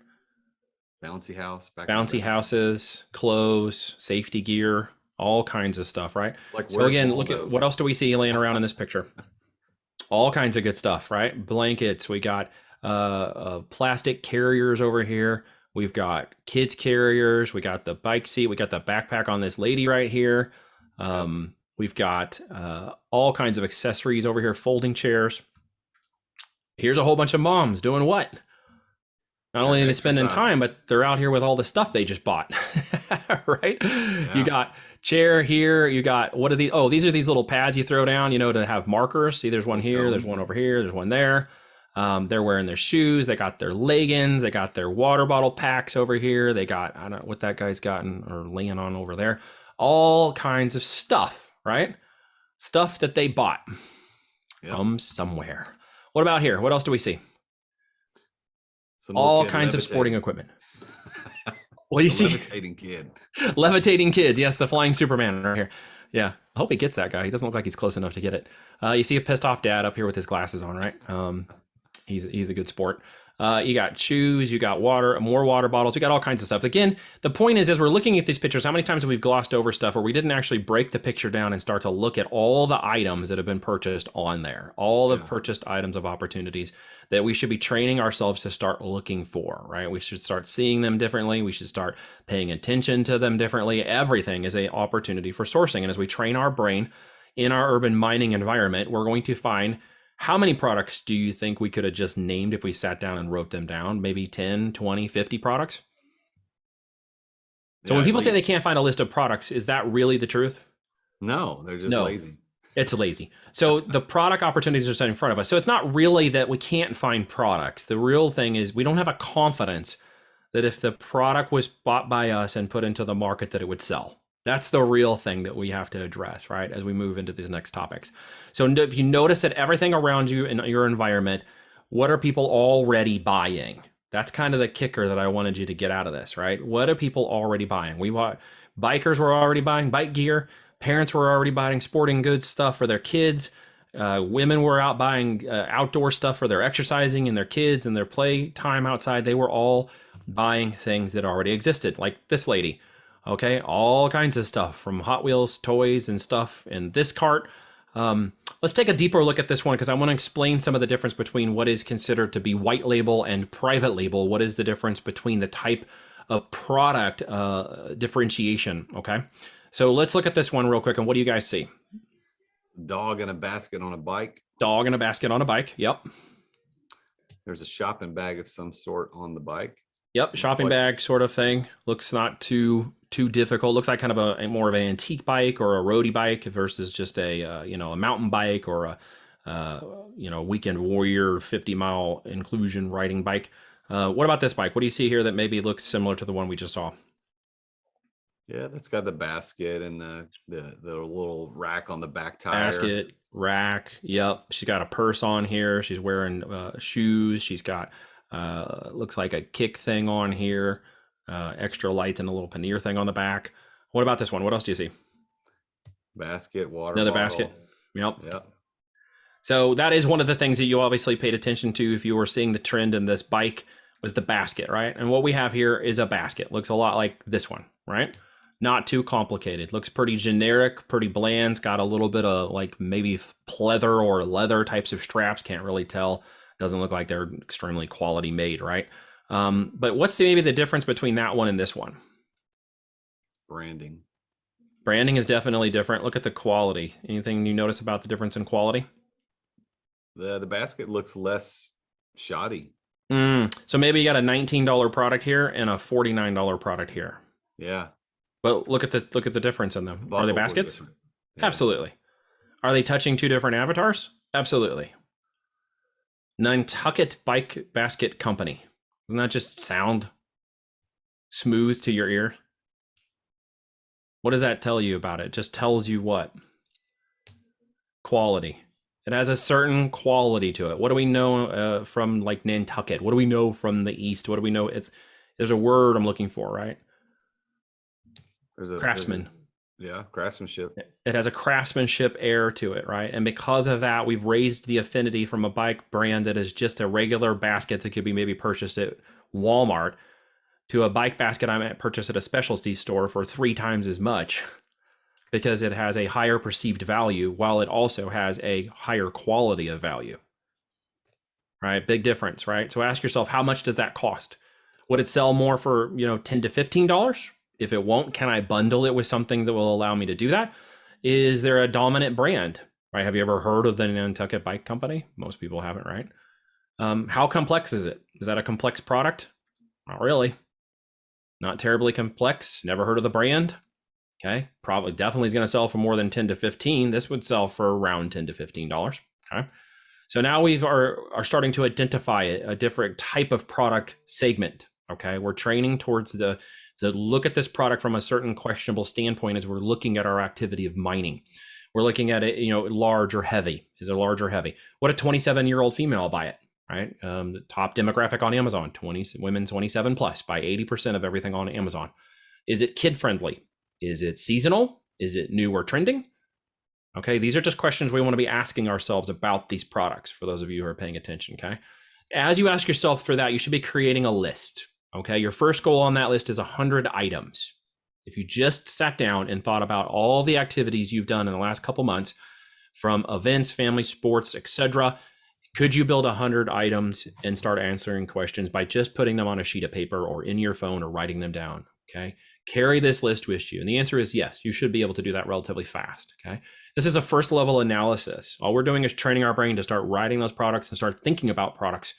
bouncy house back in the Bouncy back. houses, clothes, safety gear, all kinds of stuff, right? Like, So where's again, look at Waldo? what else do we see laying around in this picture? All kinds of good stuff, right? Blankets. We got plastic carriers over here. We've got kids carriers. We got the bike seat. We got the backpack on this lady right here. We've got all kinds of accessories over here, folding chairs. Here's a whole bunch of moms doing what? Not only are they spending time, but they're out here with all the stuff they just bought, right? Yeah. You got chair here. You got, what are these? Oh, these are these little pads you throw down, you know, to have markers. See, there's one here, there's one over here, there's one there. They're wearing their shoes. They got their leggings. They got their water bottle packs over here. They got, I don't know what that guy's gotten or laying on over there. All kinds of stuff, right? Stuff that they bought from somewhere. What about here? What else do we see? All kinds of sporting equipment. What do you see? Levitating kid. Levitating kids. Yes, the flying Superman right here. Yeah, I hope he gets that guy. He doesn't look like he's close enough to get it. You see a pissed off dad up here with his glasses on, right? He's a good sport. You got shoes, you got water, more water bottles, you got all kinds of stuff. Again, the point is, as we're looking at these pictures, how many times have we glossed over stuff where we didn't actually break the picture down and start to look at all the items that have been purchased on there, all the purchased items of opportunities that we should be training ourselves to start looking for, right? We should start seeing them differently. We should start paying attention to them differently. Everything is an opportunity for sourcing. And as we train our brain in our urban mining environment, we're going to find, how many products do you think we could have just named if we sat down and wrote them down? Maybe 10, 20, 50 products? So when people say they can't find a list of products, is that really the truth? No, they're just lazy. It's lazy. So the product opportunities are set in front of us. So it's not really that we can't find products. The real thing is we don't have a confidence that if the product was bought by us and put into the market that it would sell. That's the real thing that we have to address, right, as we move into these next topics. So if you notice that everything around you in your environment, what are people already buying? That's kind of the kicker that I wanted you to get out of this, right? What are people already buying? Bikers were already buying bike gear. Parents were already buying sporting goods stuff for their kids. Women were out buying outdoor stuff for their exercising and their kids and their play time outside. They were all buying things that already existed, like this lady. Okay, all kinds of stuff from Hot Wheels toys and stuff in this cart. Let's take a deeper look at this one because I want to explain some of the difference between what is considered to be white label and private label. What is the difference between the type of product differentiation, okay? So let's look at this one real quick, and what do you guys see? Dog in a basket on a bike. Dog in a basket on a bike, yep. There's a shopping bag of some sort on the bike. Yep, shopping bag sort of thing. Looks not too difficult. Looks like kind of a more of an antique bike or a roadie bike versus just a a mountain bike or a weekend warrior 50-mile inclusion riding bike. What about this bike? What do you see here that maybe looks similar to the one we just saw? Yeah, that's got the basket and the little rack on the back tire. Basket, rack. Yep. She's got a purse on here. She's wearing shoes. She's got looks like a kick thing on here. Extra lights and a little pannier thing on the back. What about this one? What else do you see? Basket, water Another bottle. basket. Yep. Yep. So that is one of the things that you obviously paid attention to if you were seeing the trend in this bike was the basket, right? And what we have here is a basket. Looks a lot like this one, right? Not too complicated. Looks pretty generic, pretty bland. It's got a little bit of like maybe pleather or leather types of straps. Can't really tell. Doesn't look like they're extremely quality made, right? But what's maybe the difference between that one and this one? Branding. Branding is definitely different. Look at the quality. Anything you notice about the difference in quality? The basket looks less shoddy. So maybe you got a $19 product here and a $49 product here. Yeah. But look at the difference in them. Are they baskets? Yeah. Absolutely. Are they touching two different avatars? Absolutely. Nantucket Bike Basket Company. Doesn't that just sound smooth to your ear? What does that tell you about it? Just tells you what? Quality. It has a certain quality to it. What do we know from like Nantucket? What do we know from the East? What do we know? There's a word I'm looking for, right? Craftsman. Yeah, craftsmanship. It has a craftsmanship air to it, right? And because of that, we've raised the affinity from a bike brand that is just a regular basket that could be maybe purchased at Walmart to a bike basket I might purchase at a specialty store for 3 times as much, because it has a higher perceived value while it also has a higher quality of value, right? Big difference, right? So ask yourself, how much does that cost? Would it sell more for, $10 to $15? If it won't, can I bundle it with something that will allow me to do that? Is there a dominant brand, right? Have you ever heard of the Nantucket Bike Company? Most people haven't, right? How complex is it? Is that a complex product? Not really. Not terribly complex. Never heard of the brand? Okay, probably definitely is going to sell for more than 10 to 15. This would sell for around $10 to $15. Okay, so now we are starting to identify a different type of product segment. Okay, we're training towards the look at this product from a certain questionable standpoint as we're looking at our activity of mining. We're looking at it, large or heavy. Is it large or heavy? What a 27-year-old female will buy it, right? The top demographic on Amazon, women 27 plus, buy 80% of everything on Amazon. Is it kid friendly? Is it seasonal? Is it new or trending? Okay, these are just questions we want to be asking ourselves about these products for those of you who are paying attention, okay? As you ask yourself for that, you should be creating a list, okay? Your first goal on that list is 100 items. If you just sat down and thought about all the activities you've done in the last couple months, from events, family, sports, etc., could you build 100 items and start answering questions by just putting them on a sheet of paper or in your phone or writing them down, okay? Carry this list with you. And the answer is yes, you should be able to do that relatively fast, okay? This is a first level analysis. All we're doing is training our brain to start writing those products and start thinking about products,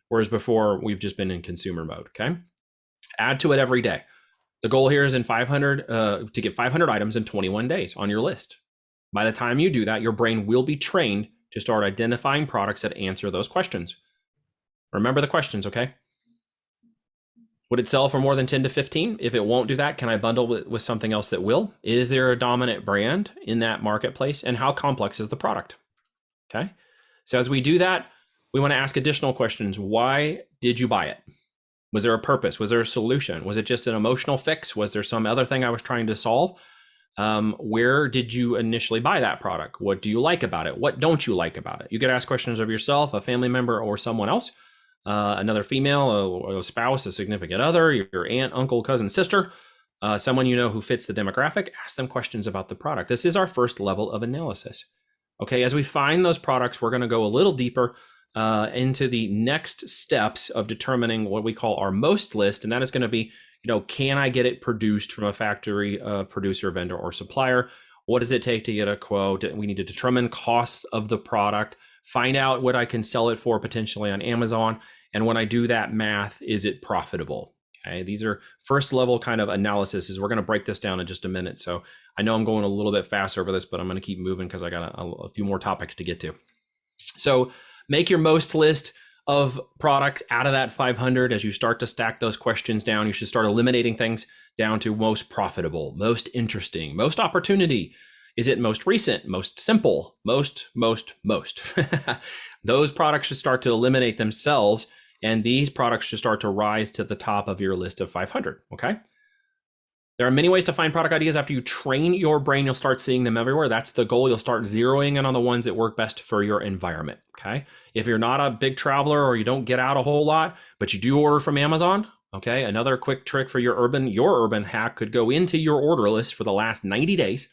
whereas before we've just been in consumer mode, okay? Add to it every day. The goal here is to get 500 items in 21 days on your list. By the time you do that, your brain will be trained to start identifying products that answer those questions. Remember the questions, okay? Would it sell for more than 10 to 15? If it won't do that, can I bundle it with something else that will? Is there a dominant brand in that marketplace? And how complex is the product? Okay. So as we do that, we want to ask additional questions. Why did you buy it? Was there a purpose? Was there a solution? Was it just an emotional fix? Was there some other thing I was trying to solve? Where did you initially buy that product? What do you like about it? What don't you like about it? You could ask questions of yourself, a family member, or someone else. Another female, a spouse, a significant other, your aunt, uncle, cousin, sister, someone who fits the demographic. Ask them questions about the product. This is our first level of analysis. Okay, as we find those products, we're going to go a little deeper into the next steps of determining what we call our most list, and that is going to be, can I get it produced from a factory producer, vendor, or supplier? What does it take to get a quote? We need to determine costs of the product, find out what I can sell it for potentially on Amazon. And when I do that math, is it profitable? Okay, these are first level kind of analysis. We're going to break this down in just a minute. So I know I'm going a little bit fast over this, but I'm going to keep moving because I got a few more topics to get to. So make your most list of products out of that 500. As you start to stack those questions down, you should start eliminating things down to most profitable, most interesting, most opportunity. Is it most recent, most simple, most? Those products should start to eliminate themselves, and these products should start to rise to the top of your list of 500, okay? There are many ways to find product ideas. After you train your brain, you'll start seeing them everywhere. That's the goal. You'll start zeroing in on the ones that work best for your environment, okay? If you're not a big traveler or you don't get out a whole lot, but you do order from Amazon, okay, another quick trick for your urban hack could go into your order list for the last 90 days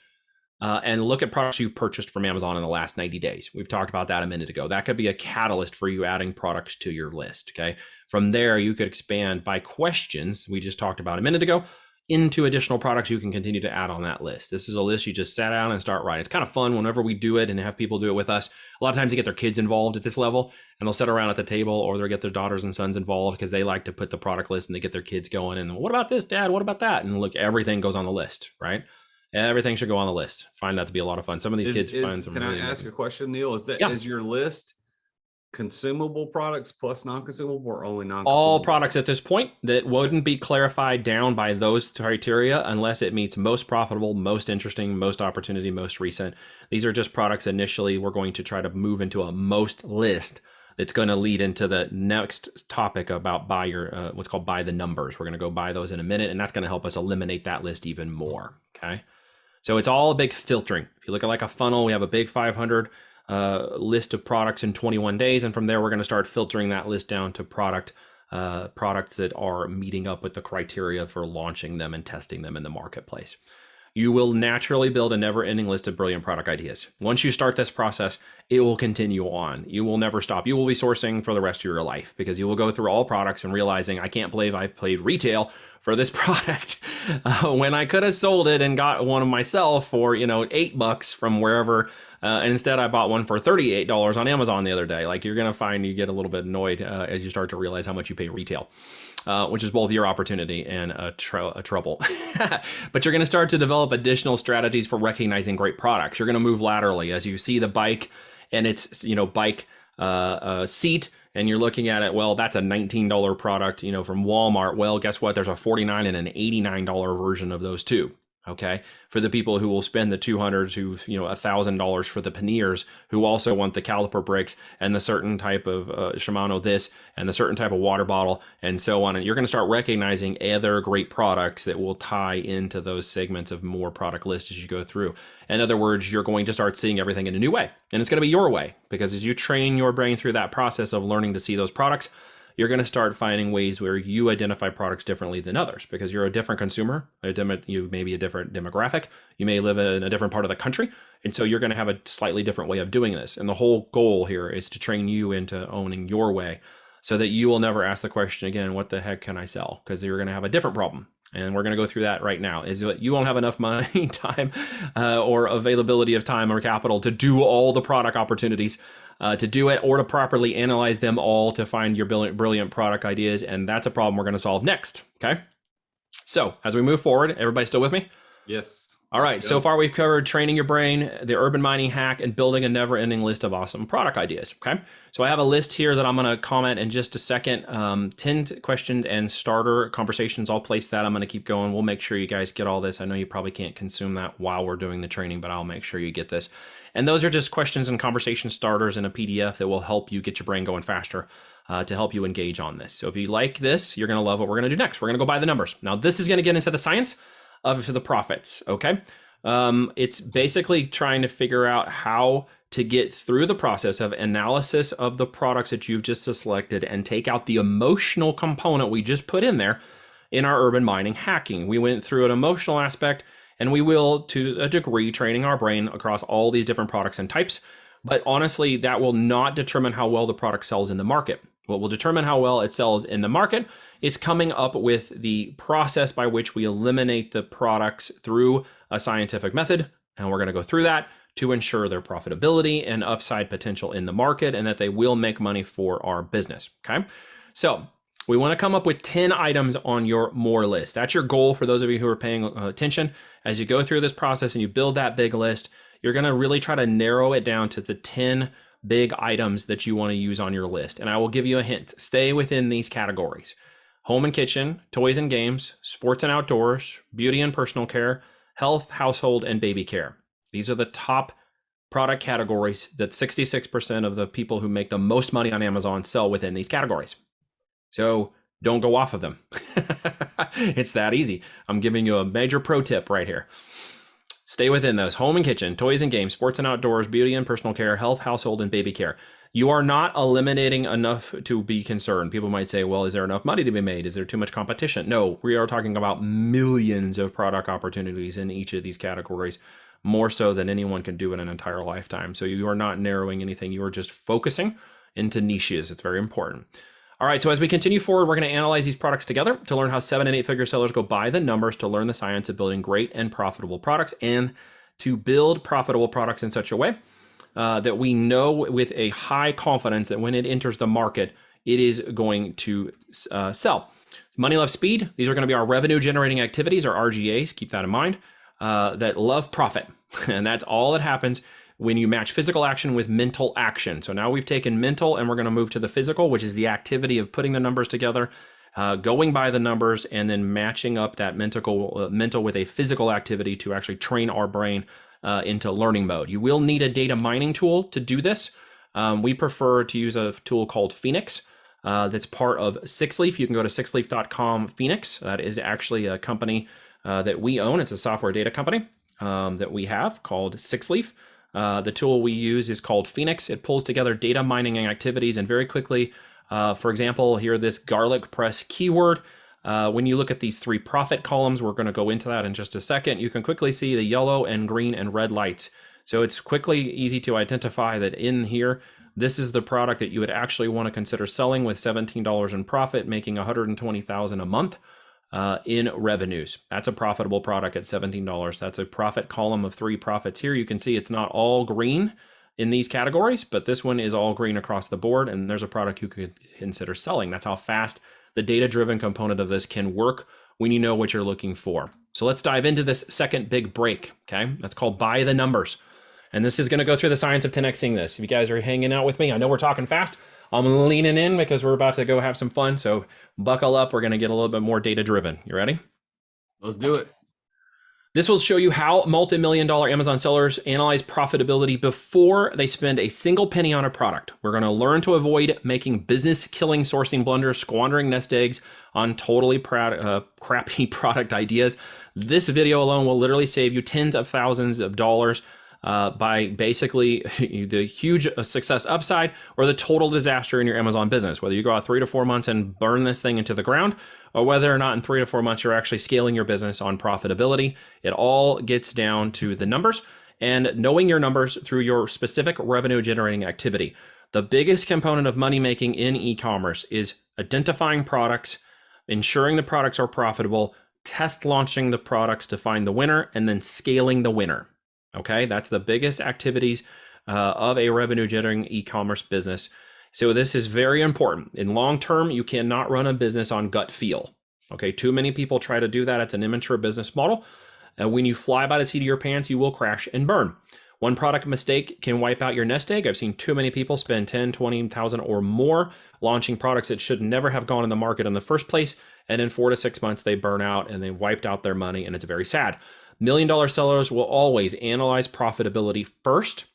and look at products you've purchased from Amazon in the last 90 days. We've talked about that a minute ago. That could be a catalyst for you adding products to your list, okay? From there, you could expand by questions we just talked about a minute ago into additional products you can continue to add on that list. This is a list you just sat down and start writing. It's kind of fun whenever we do it and have people do it with us. A lot of times they get their kids involved at this level and they'll sit around at the table, or they'll get their daughters and sons involved because they like to put the product list and they get their kids going. And what about this, Dad? What about that? And look, everything goes on the list, right? Everything should go on the list. Find that to be a lot of fun. Some of these kids find some. Can I ask a question, Neil? Is your list consumable products plus non-consumable, or only non-consumable? All products at this point that wouldn't be clarified down by those criteria unless it meets most profitable, most interesting, most opportunity, most recent. These are just products initially we're going to try to move into a most list that's going to lead into the next topic about buy your what's called buy the numbers. We're going to go buy those in a minute, and that's going to help us eliminate that list even more. Okay, so it's all a big filtering. If you look at like a funnel, we have a big 500 list of products in 21 days, and from there we're going to start filtering that list down to products that are meeting up with the criteria for launching them and testing them in the marketplace. You will naturally build a never-ending list of brilliant product ideas. Once you start this process, it will continue on. You will never stop. You will be sourcing for the rest of your life because you will go through all products and realizing, I can't believe I paid retail for this product when I could have sold it and got one of myself for, $8 from wherever. And instead I bought one for $38 on Amazon the other day. Like, you're going to find you get a little bit annoyed as you start to realize how much you pay retail. Which is both your opportunity and a trouble. But you're going to start to develop additional strategies for recognizing great products. You're going to move laterally as you see the bike and its bike seat, and you're looking at it. Well, that's a $19 product, from Walmart. Well, guess what? There's a $49 and an $89 version of those too. Okay, for the people who will spend the $200 to $1,000 for the panniers, who also want the caliper brakes and the certain type of Shimano this and the certain type of water bottle and so on, and you're going to start recognizing other great products that will tie into those segments of more product lists as you go through. In other words, you're going to start seeing everything in a new way, and it's going to be your way, because as you train your brain through that process of learning to see those products, you're going to start finding ways where you identify products differently than others, because you're a different consumer. You may be a different demographic. You may live in a different part of the country. And so you're going to have a slightly different way of doing this. And the whole goal here is to train you into owning your way so that you will never ask the question again, what the heck can I sell? Because you're going to have a different problem. And we're going to go through that right now. Is that you won't have enough money, time, or availability of time or capital to do all the product opportunities, to do it, or to properly analyze them all to find your brilliant product ideas. And that's a problem we're going to solve next. Okay. So as we move forward, everybody still with me? Yes. All right. So far, we've covered training your brain, the urban mining hack, and building a never-ending list of awesome product ideas. Okay. So I have a list here that I'm going to comment in just a second. 10 questions and starter conversations. I'll place that. I'm going to keep going. We'll make sure you guys get all this. I know you probably can't consume that while we're doing the training, but I'll make sure you get this. And those are just questions and conversation starters in a PDF that will help you get your brain going faster, to help you engage on this. So if you like this, you're going to love what we're going to do next. We're going to go by the numbers. Now, this is going to get into the science of the profits. Okay. It's basically trying to figure out how to get through the process of analysis of the products that you've just selected and take out the emotional component we just put in there in our urban mining hacking. We went through an emotional aspect, and we will, to a degree, training our brain across all these different products and types. But honestly, that will not determine how well the product sells in the market. What will determine how well it sells in the market is coming up with the process by which we eliminate the products through a scientific method. And we're going to go through that to ensure their profitability and upside potential in the market, and that they will make money for our business. Okay. So we want to come up with 10 items on your more list. That's your goal for those of you who are paying attention. As you go through this process and you build that big list, you're going to really try to narrow it down to the 10 big items that you want to use on your list. And I will give you a hint. Stay within these categories: home and kitchen, toys and games, sports and outdoors, beauty and personal care, health, household, and baby care. These are the top product categories that 66% of the people who make the most money on Amazon sell within these categories. So don't go off of them. It's that easy. I'm giving you a major pro tip right here. Stay within those: home and kitchen, toys and games, sports and outdoors, beauty and personal care, health, household, and baby care. You are not eliminating enough to be concerned. People might say, well, is there enough money to be made? Is there too much competition? No, we are talking about millions of product opportunities in each of these categories, more so than anyone can do in an entire lifetime. So you are not narrowing anything. You are just focusing into niches. It's very important. All right, so as we continue forward, we're going to analyze these products together to learn how 7- and 8-figure sellers go by the numbers, to learn the science of building great and profitable products, and to build profitable products in such a way that we know with a high confidence that when it enters the market, it is going to sell. Money, love, speed. These are going to be our revenue generating activities, or RGAs. Keep that in mind. That love profit. And that's all that happens when you match physical action with mental action. So now we've taken mental and we're going to move to the physical, which is the activity of putting the numbers together, going by the numbers, and then matching up that mental with a physical activity to actually train our brain into learning mode. You will need a data mining tool to do this. We prefer to use a tool called Phoenix. That's part of Sixleaf. You can go to sixleaf.com. Phoenix, that is actually a company that we own. It's a software data company that we have called Sixleaf. The tool we use is called Phoenix. It pulls together data mining activities, and very quickly, for example, here, this garlic press keyword, when you look at these 3 profit columns, we're going to go into that in just a second, you can quickly see the yellow and green and red lights. So it's quickly easy to identify that in here, this is the product that you would actually want to consider selling with $17 in profit, making $120,000 a month in revenues. That's a profitable product at $17. That's a profit column of 3 profits here. You can see it's not all green in these categories, but this one is all green across the board, and there's a product you could consider selling. That's how fast the data-driven component of this can work when you know what you're looking for. So let's dive into this second big break, okay? That's called Buy the Numbers. And this is going to go through the science of 10xing this. If you guys are hanging out with me, I know we're talking fast. I'm leaning in because we're about to go have some fun. So buckle up. We're going to get a little bit more data driven. You ready? Let's do it. This will show you how multi-million-dollar Amazon sellers analyze profitability before they spend a single penny on a product. We're going to learn to avoid making business-killing sourcing blunders, squandering nest eggs on totally crappy product ideas. This video alone will literally save you tens of thousands of dollars by basically the huge success upside or the total disaster in your Amazon business, whether you go out 3 to 4 months and burn this thing into the ground, or whether or not in 3 to 4 months you're actually scaling your business on profitability. It all gets down to the numbers and knowing your numbers through your specific revenue generating activity. The biggest component of money making in e-commerce is identifying products, ensuring the products are profitable, test launching the products to find the winner, and then scaling the winner. Okay, that's the biggest activities of a revenue generating e-commerce business. So this is very important. In long term, you cannot run a business on gut feel. Okay, too many people try to do that. It's an immature business model. And when you fly by the seat of your pants, you will crash and burn. One product mistake can wipe out your nest egg. I've seen too many people spend 10, 20,000 or more launching products that should never have gone in the market in the first place. And in 4 to 6 months, they burn out and they wiped out their money, and it's very sad. $1 million sellers will always analyze profitability first.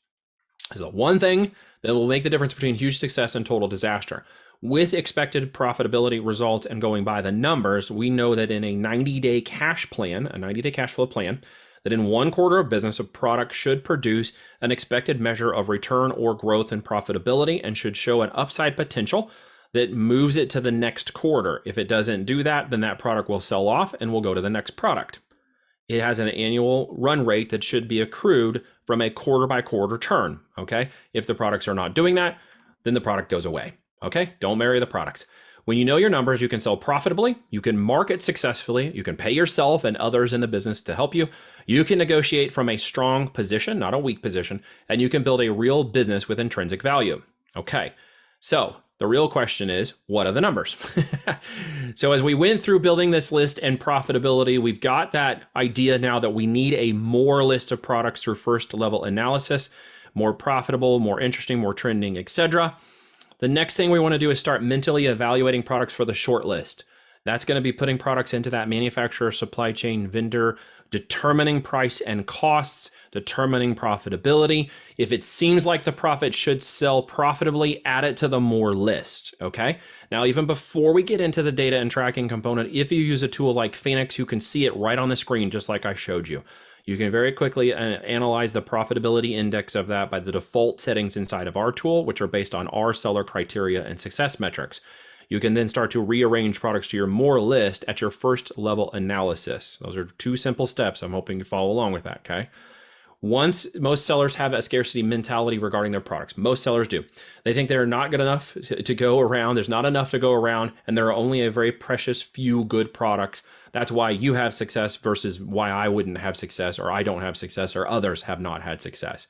Is the one thing that will make the difference between huge success and total disaster. With expected profitability results and going by the numbers, we know that in a 90-day cash plan, a 90-day cash flow plan, that in 1 quarter of business, a product should produce an expected measure of return or growth and profitability and should show an upside potential that moves it to the next quarter. If it doesn't do that, then that product will sell off and we'll go to the next product. It has an annual run rate that should be accrued from a quarter by quarter turn, okay? If the products are not doing that, then the product goes away, okay? Don't marry the product. When you know your numbers, you can sell profitably, you can market successfully, you can pay yourself and others in the business to help you, you can negotiate from a strong position, not a weak position, and you can build a real business with intrinsic value, okay? So the real question is, what are the numbers? So as we went through building this list and profitability, we've got that idea now that we need a more list of products through first level analysis, more profitable, more interesting, more trending, etc. The next thing we want to do is start mentally evaluating products for the short list. That's going to be putting products into that manufacturer, supply chain, vendor, determining price and costs, determining profitability. If it seems like the profit should sell profitably, add it to the more list, okay? Now, even before we get into the data and tracking component, if you use a tool like Phoenix, you can see it right on the screen, just like I showed you. You can very quickly analyze the profitability index of that by the default settings inside of our tool, which are based on our seller criteria and success metrics. You can then start to rearrange products to your more list at your first level analysis. Those are 2 simple steps. I'm hoping you follow along with that, okay? Once most sellers have a scarcity mentality regarding their products. Most sellers do. They think they're not good enough to go around. There's not enough to go around, and there are only a very precious few good products. That's why you have success versus why I wouldn't have success, or I don't have success, or others have not had success.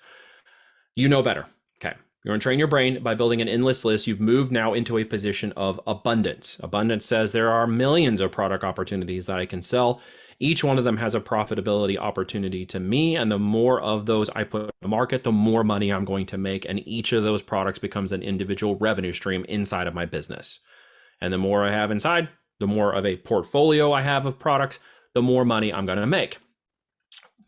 You know better. Okay. You're going to train your brain by building an endless list. You've moved now into a position of abundance. Abundance says there are millions of product opportunities that I can sell, Each one of them has a profitability opportunity to me. And the more of those I put in the market, the more money I'm going to make. And each of those products becomes an individual revenue stream inside of my business. And the more I have inside, the more of a portfolio I have of products, the more money I'm going to make.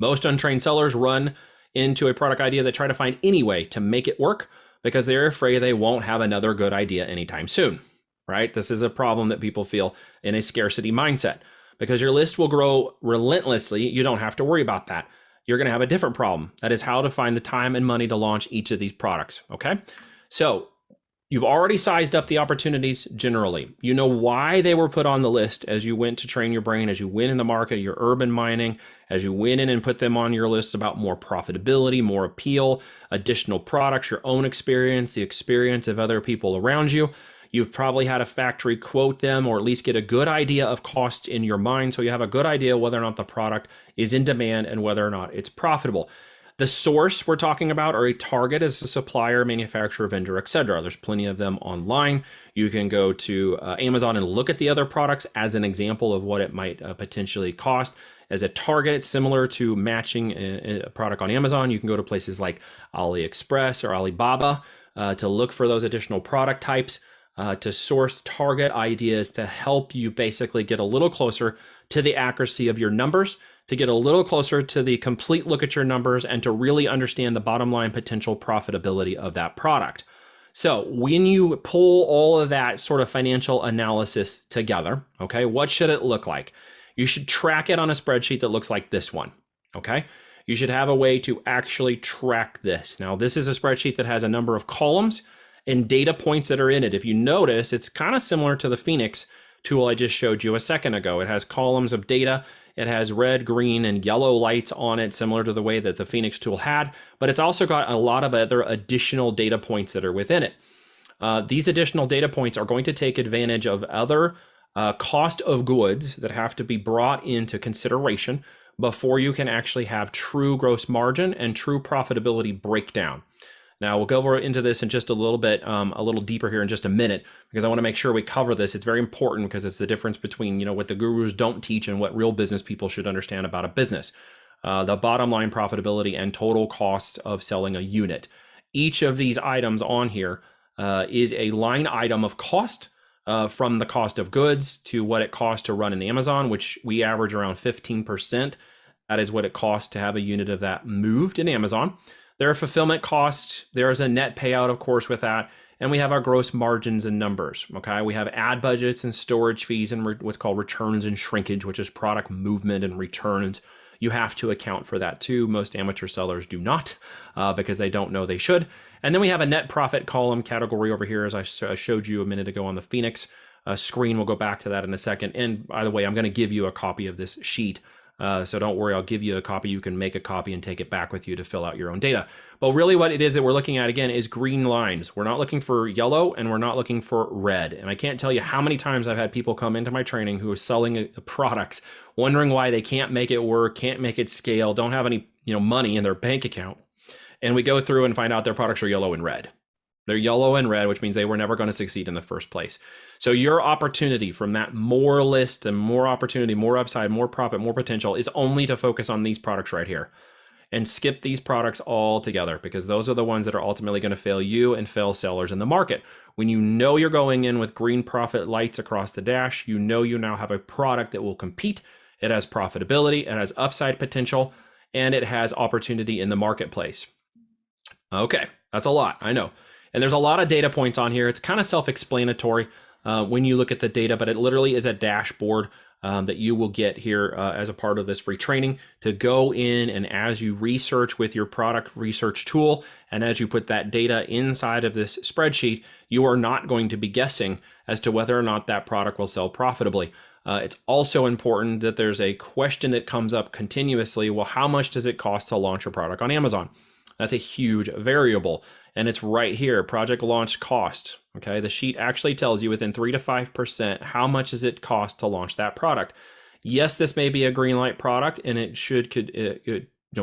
Most untrained sellers run into a product idea they try to find any way to make it work because they're afraid they won't have another good idea anytime soon, right? This is a problem that people feel in a scarcity mindset. Because your list will grow relentlessly, you don't have to worry about that. You're going to have a different problem. That is how to find the time and money to launch each of these products, okay? So you've already sized up the opportunities generally. You know why they were put on the list as you went to train your brain, as you went in the market, your urban mining, as you went in and put them on your list about more profitability, more appeal, additional products, your own experience, the experience of other people around you. You've probably had a factory quote them or at least get a good idea of cost in your mind. So you have a good idea whether or not the product is in demand and whether or not it's profitable. The source we're talking about or a target is a supplier, manufacturer, vendor, etc. There's plenty of them online. You can go to Amazon and look at the other products as an example of what it might potentially cost. As a target, it's similar to matching a product on Amazon. You can go to places like AliExpress or Alibaba to look for those additional product types. To source target ideas to help you basically get a little closer to the accuracy of your numbers, to get a little closer to the complete look at your numbers, and to really understand the bottom line potential profitability of that product. So when you pull all of that sort of financial analysis together, okay, what should it look like? You should track it on a spreadsheet that looks like this one, okay? You should have a way to actually track this. Now, this is a spreadsheet that has a number of columns and data points that are in it. If you notice, it's kind of similar to the Phoenix tool I just showed you a second ago. It has columns of data. It has red, green, and yellow lights on it, similar to the way that the Phoenix tool had, but it's also got a lot of other additional data points that are within it. These additional data points are going to take advantage of other cost of goods that have to be brought into consideration before you can actually have true gross margin and true profitability breakdown. Now, we'll go over into this in just a little bit, a little deeper here in just a minute, because I want to make sure we cover this. It's very important because it's the difference between, what the gurus don't teach and what real business people should understand about a business. The bottom line profitability and total cost of selling a unit. Each of these items on here is a line item of cost from the cost of goods to what it costs to run in Amazon, which we average around 15%. That is what it costs to have a unit of that moved in Amazon. There are fulfillment costs. There is a net payout, of course, with that. And we have our gross margins and numbers, okay? We have ad budgets and storage fees and what's called returns and shrinkage, which is product movement and returns. You have to account for that too. Most amateur sellers do not because they don't know they should. And then we have a net profit column category over here, as I showed you a minute ago on the Phoenix screen. We'll go back to that in a second. And by the way, I'm going to give you a copy of this sheet. So don't worry, I'll give you a copy. You can make a copy and take it back with you to fill out your own data. But really what it is that we're looking at, again, is green lines. We're not looking for yellow and we're not looking for red. And I can't tell you how many times I've had people come into my training who are selling products, wondering why they can't make it work, can't make it scale, don't have any money in their bank account. And we go through and find out their products are yellow and red. They're yellow and red, which means they were never going to succeed in the first place. So your opportunity from that more list and more opportunity, more upside, more profit, more potential is only to focus on these products right here and skip these products all together, because those are the ones that are ultimately going to fail you and fail sellers in the market. When you know you're going in with green profit lights across the dash, you know you now have a product that will compete. It has profitability, it has upside potential, and it has opportunity in the marketplace. Okay, that's a lot, I know. And there's a lot of data points on here. It's kind of self-explanatory when you look at the data, but it literally is a dashboard that you will get here as a part of this free training to go in, and as you research with your product research tool, and as you put that data inside of this spreadsheet, you are not going to be guessing as to whether or not that product will sell profitably. It's also important that there's a question that comes up continuously. Well, how much does it cost to launch a product on Amazon? That's a huge variable. And it's right here, project launch cost. Okay, the sheet actually tells you within 3 to 5% how much does it cost to launch that product. Yes, this may be a green light product, and it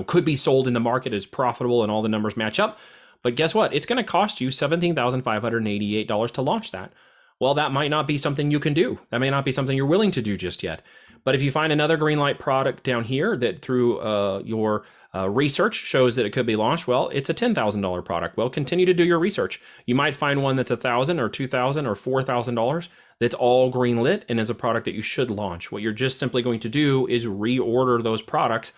could be sold in the market as profitable, and all the numbers match up. But guess what? It's going to cost you $17,588 to launch that. well, that might not be something you can do. That may not be something you're willing to do just yet. But if you find another green light product down here that through your research shows that it could be launched, well, it's a $10,000 product. Well, continue to do your research. You might find one that's $1,000 or $2,000 or $4,000 that's all green lit and is a product that you should launch. What you're just simply going to do is reorder those products,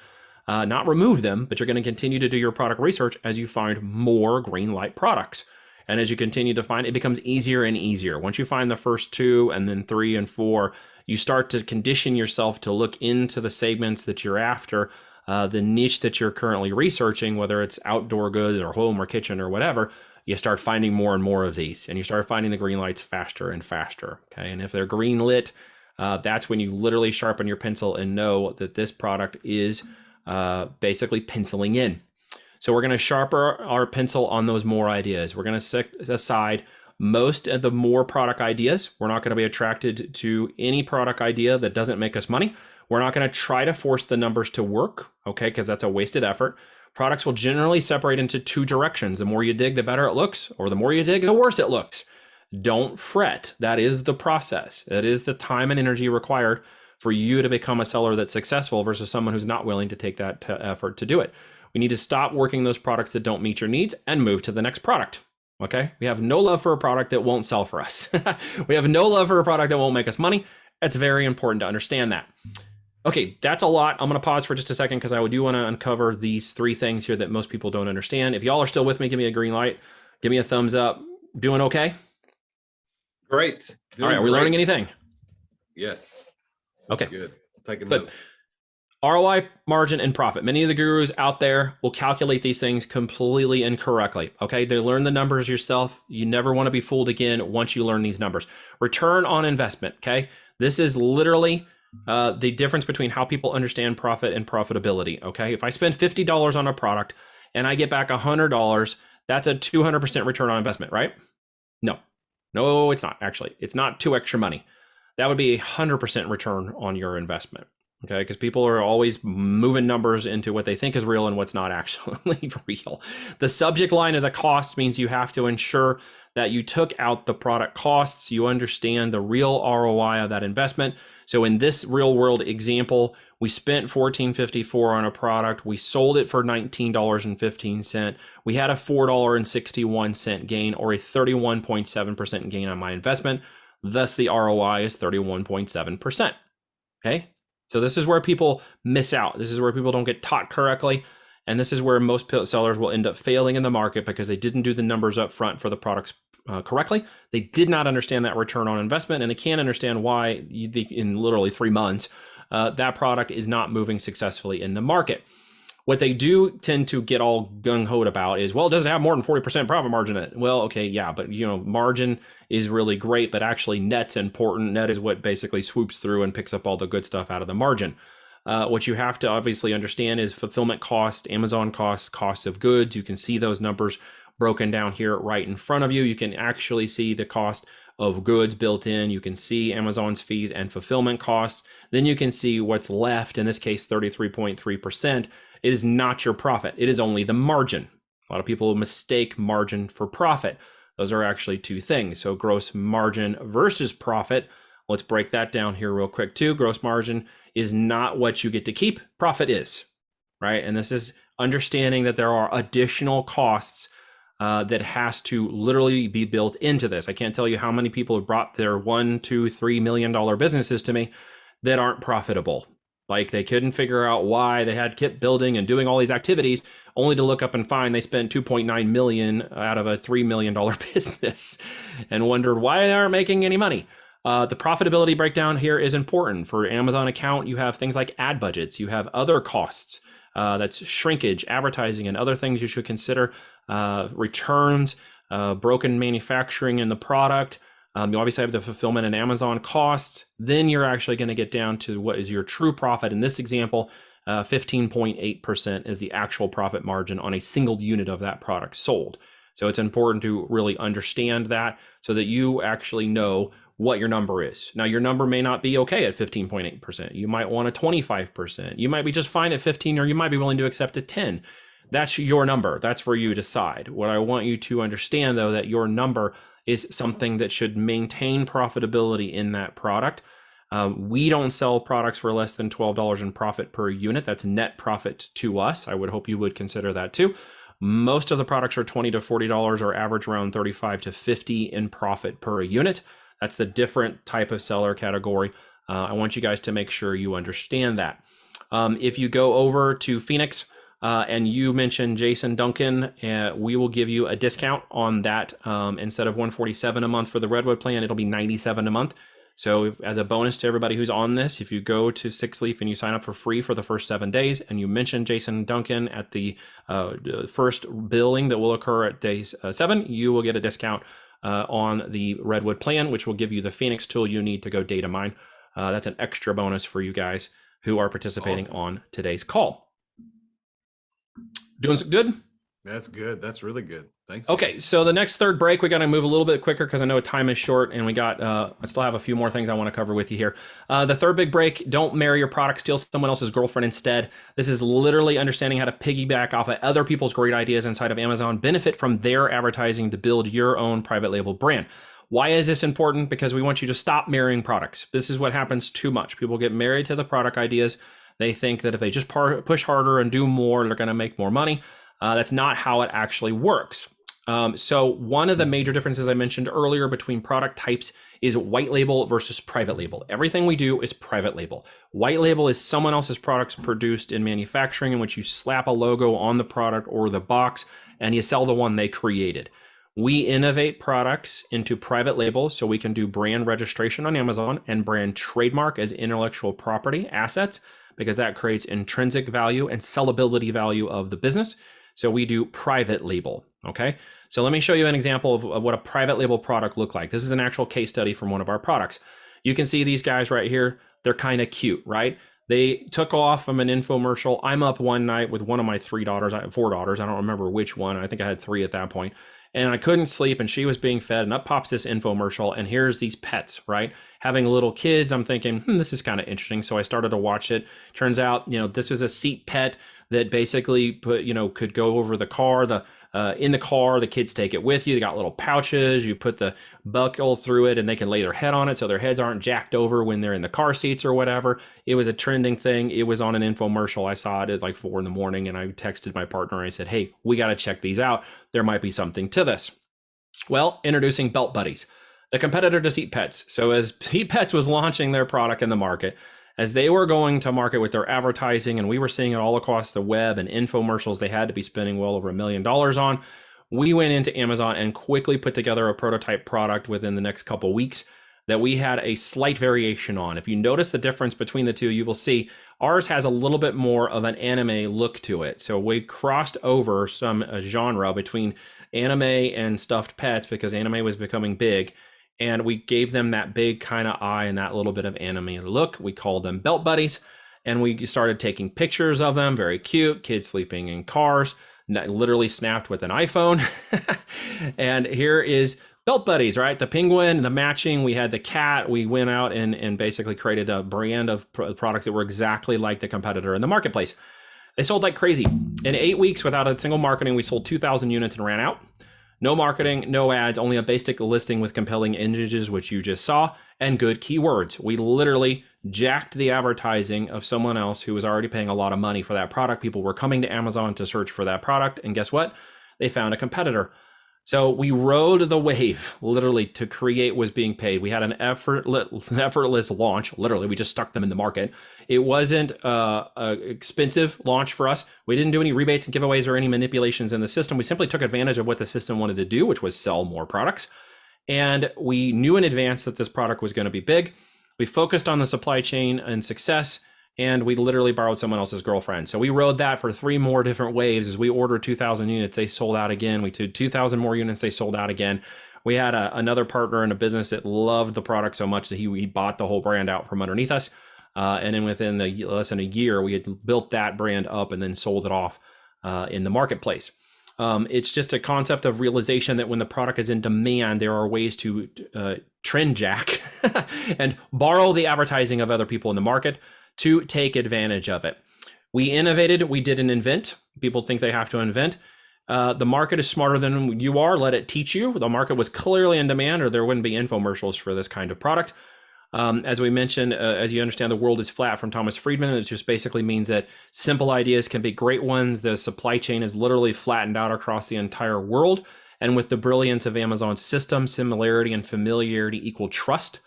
not remove them, but you're going to continue to do your product research as you find more green light products. And as you continue to find, it becomes easier and easier. Once you find the first 2 and then 3 and 4, you start to condition yourself to look into the segments that you're after, the niche that you're currently researching, whether it's outdoor goods or home or kitchen or whatever. You start finding more and more of these, and you start finding the green lights faster and faster. Okay, and if they're green lit, that's when you literally sharpen your pencil and know that this product is basically penciling in. So we're going to sharpen our pencil on those more ideas. We're going to set aside most of the more product ideas. We're not going to be attracted to any product idea that doesn't make us money. We're not going to try to force the numbers to work, okay, because that's a wasted effort. Products will generally separate into 2 directions. The more you dig, the better it looks, or the more you dig, the worse it looks. Don't fret. That is the process. It is the time and energy required for you to become a seller that's successful versus someone who's not willing to take that effort to do it. We need to stop working those products that don't meet your needs and move to the next product. Okay? We have no love for a product that won't sell for us. We have no love for a product that won't make us money. It's very important to understand that. Okay, that's a lot. I'm going to pause for just a second because I do want to uncover these 3 things here that most people don't understand. If y'all are still with me, give me a green light. Give me a thumbs up. Doing okay? Great. All right, are we learning anything? Yes. That's okay. Good. Taking but notes. ROI, margin, and profit. Many of the gurus out there will calculate these things completely incorrectly. Okay, they learn the numbers yourself. You never want to be fooled again once you learn these numbers. Return on investment. Okay, this is literally the difference between how people understand profit and profitability. Okay, if I spend $50 on a product and I get back $100, that's a 200% return on investment, right? No, it's not. Actually, it's not 2 extra money. That would be 100% return on your investment. Okay, because people are always moving numbers into what they think is real and what's not actually real. The subject line of the cost means you have to ensure that you took out the product costs, you understand the real ROI of that investment. So in this real world example, we spent $14.54 on a product, we sold it for $19.15. We had a $4.61 gain, or a 31.7% gain on my investment. Thus the ROI is 31.7%. Okay. So this is where people miss out. This is where people don't get taught correctly. And this is where most sellers will end up failing in the market because they didn't do the numbers up front for the products correctly. They did not understand that return on investment, and they can't understand why in literally 3 months, that product is not moving successfully in the market. What they do tend to get all gung-ho about is, well, it doesn't have more than 40% profit margin in it. Well, okay, yeah, but margin is really great, but actually net's important. Net is what basically swoops through and picks up all the good stuff out of the margin. What you have to obviously understand is fulfillment cost, Amazon costs, cost of goods. You can see those numbers broken down here right in front of you. You can actually see the cost of goods built in. You can see Amazon's fees and fulfillment costs. Then you can see what's left, in this case, 33.3%. It is not your profit. It is only the margin. A lot of people mistake margin for profit. Those are actually 2 things. So gross margin versus profit. Let's break that down here real quick too. Gross margin is not what you get to keep. Profit is, right? And this is understanding that there are additional costs that has to literally be built into this. I can't tell you how many people have brought their $1, $2, $3 million businesses to me that aren't profitable. Like they couldn't figure out why they had kept building and doing all these activities, only to look up and find they spent $2.9 million out of a $3 million business and wondered why they aren't making any money. The profitability breakdown here is important. For Amazon account, you have things like ad budgets, you have other costs, that's shrinkage, advertising, and other things you should consider, returns, broken manufacturing in the product. You obviously have the fulfillment and Amazon costs. Then you're actually going to get down to what is your true profit. In this example, 15.8% is the actual profit margin on a single unit of that product sold. So it's important to really understand that so that you actually know what your number is. Now, your number may not be okay at 15.8%. You might want a 25%. You might be just fine at 15, or you might be willing to accept a 10. That's your number. That's for you to decide. What I want you to understand, though, that your number is something that should maintain profitability in that product. We don't sell products for less than $12 in profit per unit. That's net profit to us. I would hope you would consider that too. Most of the products are $20 to $40 or average around $35 to $50 in profit per unit. That's the different type of seller category. I want you guys to make sure you understand that. If you go over to Phoenix and you mention Jason Duncan, we will give you a discount on that. Instead of $147 a month for the Redwood plan, it'll be $97 a month. So as a bonus to everybody who's on this, if you go to Six Leaf and you sign up for free for the first 7 days and you mention Jason Duncan at the first billing that will occur at day 7, you will get a discount on the Redwood plan, which will give you the Phoenix tool you need to go data mine. That's an extra bonus for you guys who are participating on today's call. Doing good? That's good. That's really good. Thanks. Okay, so the next third break, we got to move a little bit quicker because I know time is short, and we got I still have a few more things I want to cover with you here. The third big break: don't marry your product, steal someone else's girlfriend instead. This is literally understanding how to piggyback off of other people's great ideas inside of Amazon, benefit from their advertising to build your own private label brand. Why is this important? Because we want you to stop marrying products. This is what happens too much. People get married to the product ideas. They think that if they just push harder and do more, they're going to make more money. That's not how it actually works. So one of the major differences I mentioned earlier between product types is white label versus private label. Everything we do is private label. White label is someone else's products produced in manufacturing in which you slap a logo on the product or the box and you sell the one they created. We innovate products into private label so we can do brand registration on Amazon and brand trademark as intellectual property assets, because that creates intrinsic value and sellability value of the business. So we do private label, okay? So let me show you an example of what a private label product look like. This is an actual case study from one of our products. You can see these guys right here. They're kind of cute, right? They took off from an infomercial. I'm up one night with one of my 4 daughters. I don't remember which one. I think I had 3 at that point. And I couldn't sleep and she was being fed and up pops this infomercial and here's these pets, right? Having little kids, I'm thinking, this is kind of interesting. So I started to watch it. Turns out, this was a seat pet that basically could go over the car, in the car, the kids take it with you. They got little pouches. You put the buckle through it and they can lay their head on it so their heads aren't jacked over when they're in the car seats or whatever. It was a trending thing. It was on an infomercial. I saw it at like 4 a.m. and I texted my partner and I said, hey, we got to check these out. There might be something to this. Well, introducing Belt Buddies, the competitor to Seat Pets. So as Seat Pets was launching their product in the market, as they were going to market with their advertising, and we were seeing it all across the web and infomercials they had to be spending well over $1 million on, we went into Amazon and quickly put together a prototype product within the next couple weeks that we had a slight variation on. If you notice the difference between the two, you will see ours has a little bit more of an anime look to it. So we crossed over some genre between anime and stuffed pets because anime was becoming big. And we gave them that big kind of eye and that little bit of anime look. We called them Belt Buddies. And we started taking pictures of them. Very cute. Kids sleeping in cars. Literally snapped with an iPhone. And here is Belt Buddies, right? The penguin, the matching. We had the cat. We went out and basically created a brand of products that were exactly like the competitor in the marketplace. They sold like crazy. In 8 weeks, without a single marketing, we sold 2,000 units and ran out. No marketing, no ads, only a basic listing with compelling images, which you just saw, and good keywords. We literally jacked the advertising of someone else who was already paying a lot of money for that product. People were coming to Amazon to search for that product, and guess what? They found a competitor. So we rode the wave, literally, to create was being paid. We had an effortless launch. Literally, we just stuck them in the market. It wasn't an expensive launch for us. We didn't do any rebates and giveaways or any manipulations in the system. We simply took advantage of what the system wanted to do, which was sell more products. And we knew in advance that this product was going to be big. We focused on the supply chain and success, and we literally borrowed someone else's girlfriend. So we rode that for 3 more different waves. As we ordered 2,000 units, they sold out again. We did 2,000 more units, they sold out again. We had another partner in a business that loved the product so much that he bought the whole brand out from underneath us. And then within less than a year, we had built that brand up and then sold it off in the marketplace. It's just a concept of realization that when the product is in demand, there are ways to trend jack and borrow the advertising of other people in the market to take advantage of it. We innovated, we didn't invent. People think they have to invent. The market is smarter than you are. Let it teach you. The market was clearly in demand, or there wouldn't be infomercials for this kind of product. As we mentioned, as you understand, the world is flat from Thomas Friedman. It just basically means that simple ideas can be great ones. The supply chain is literally flattened out across the entire world. And with the brilliance of Amazon's system, similarity and familiarity equal trust.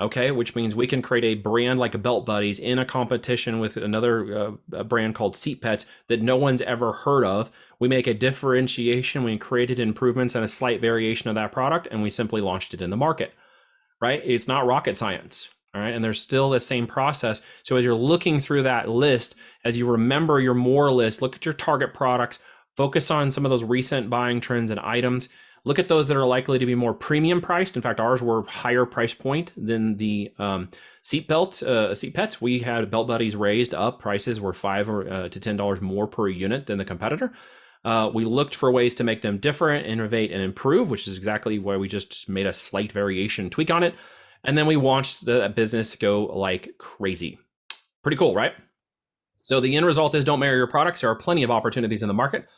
Okay, which means we can create a brand like a Belt Buddies in a competition with another brand called Seat Pets that no one's ever heard of. We make a differentiation, we created improvements and a slight variation of that product, and we simply launched it in the market, right? It's not rocket science, all right? And there's still the same process. So as you're looking through that list, as you remember your more list, look at your target products, focus on some of those recent buying trends and items. Look at those that are likely to be more premium priced. In fact, ours were higher price point than the seat pets. We had Belt Buddies raised up. Prices were $5 to $10 more per unit than the competitor. We looked for ways to make them different, innovate, and improve, which is exactly why we just made a slight variation tweak on it. And then we watched the business go like crazy. Pretty cool, right? So the end result is don't marry your products. There are plenty of opportunities in the market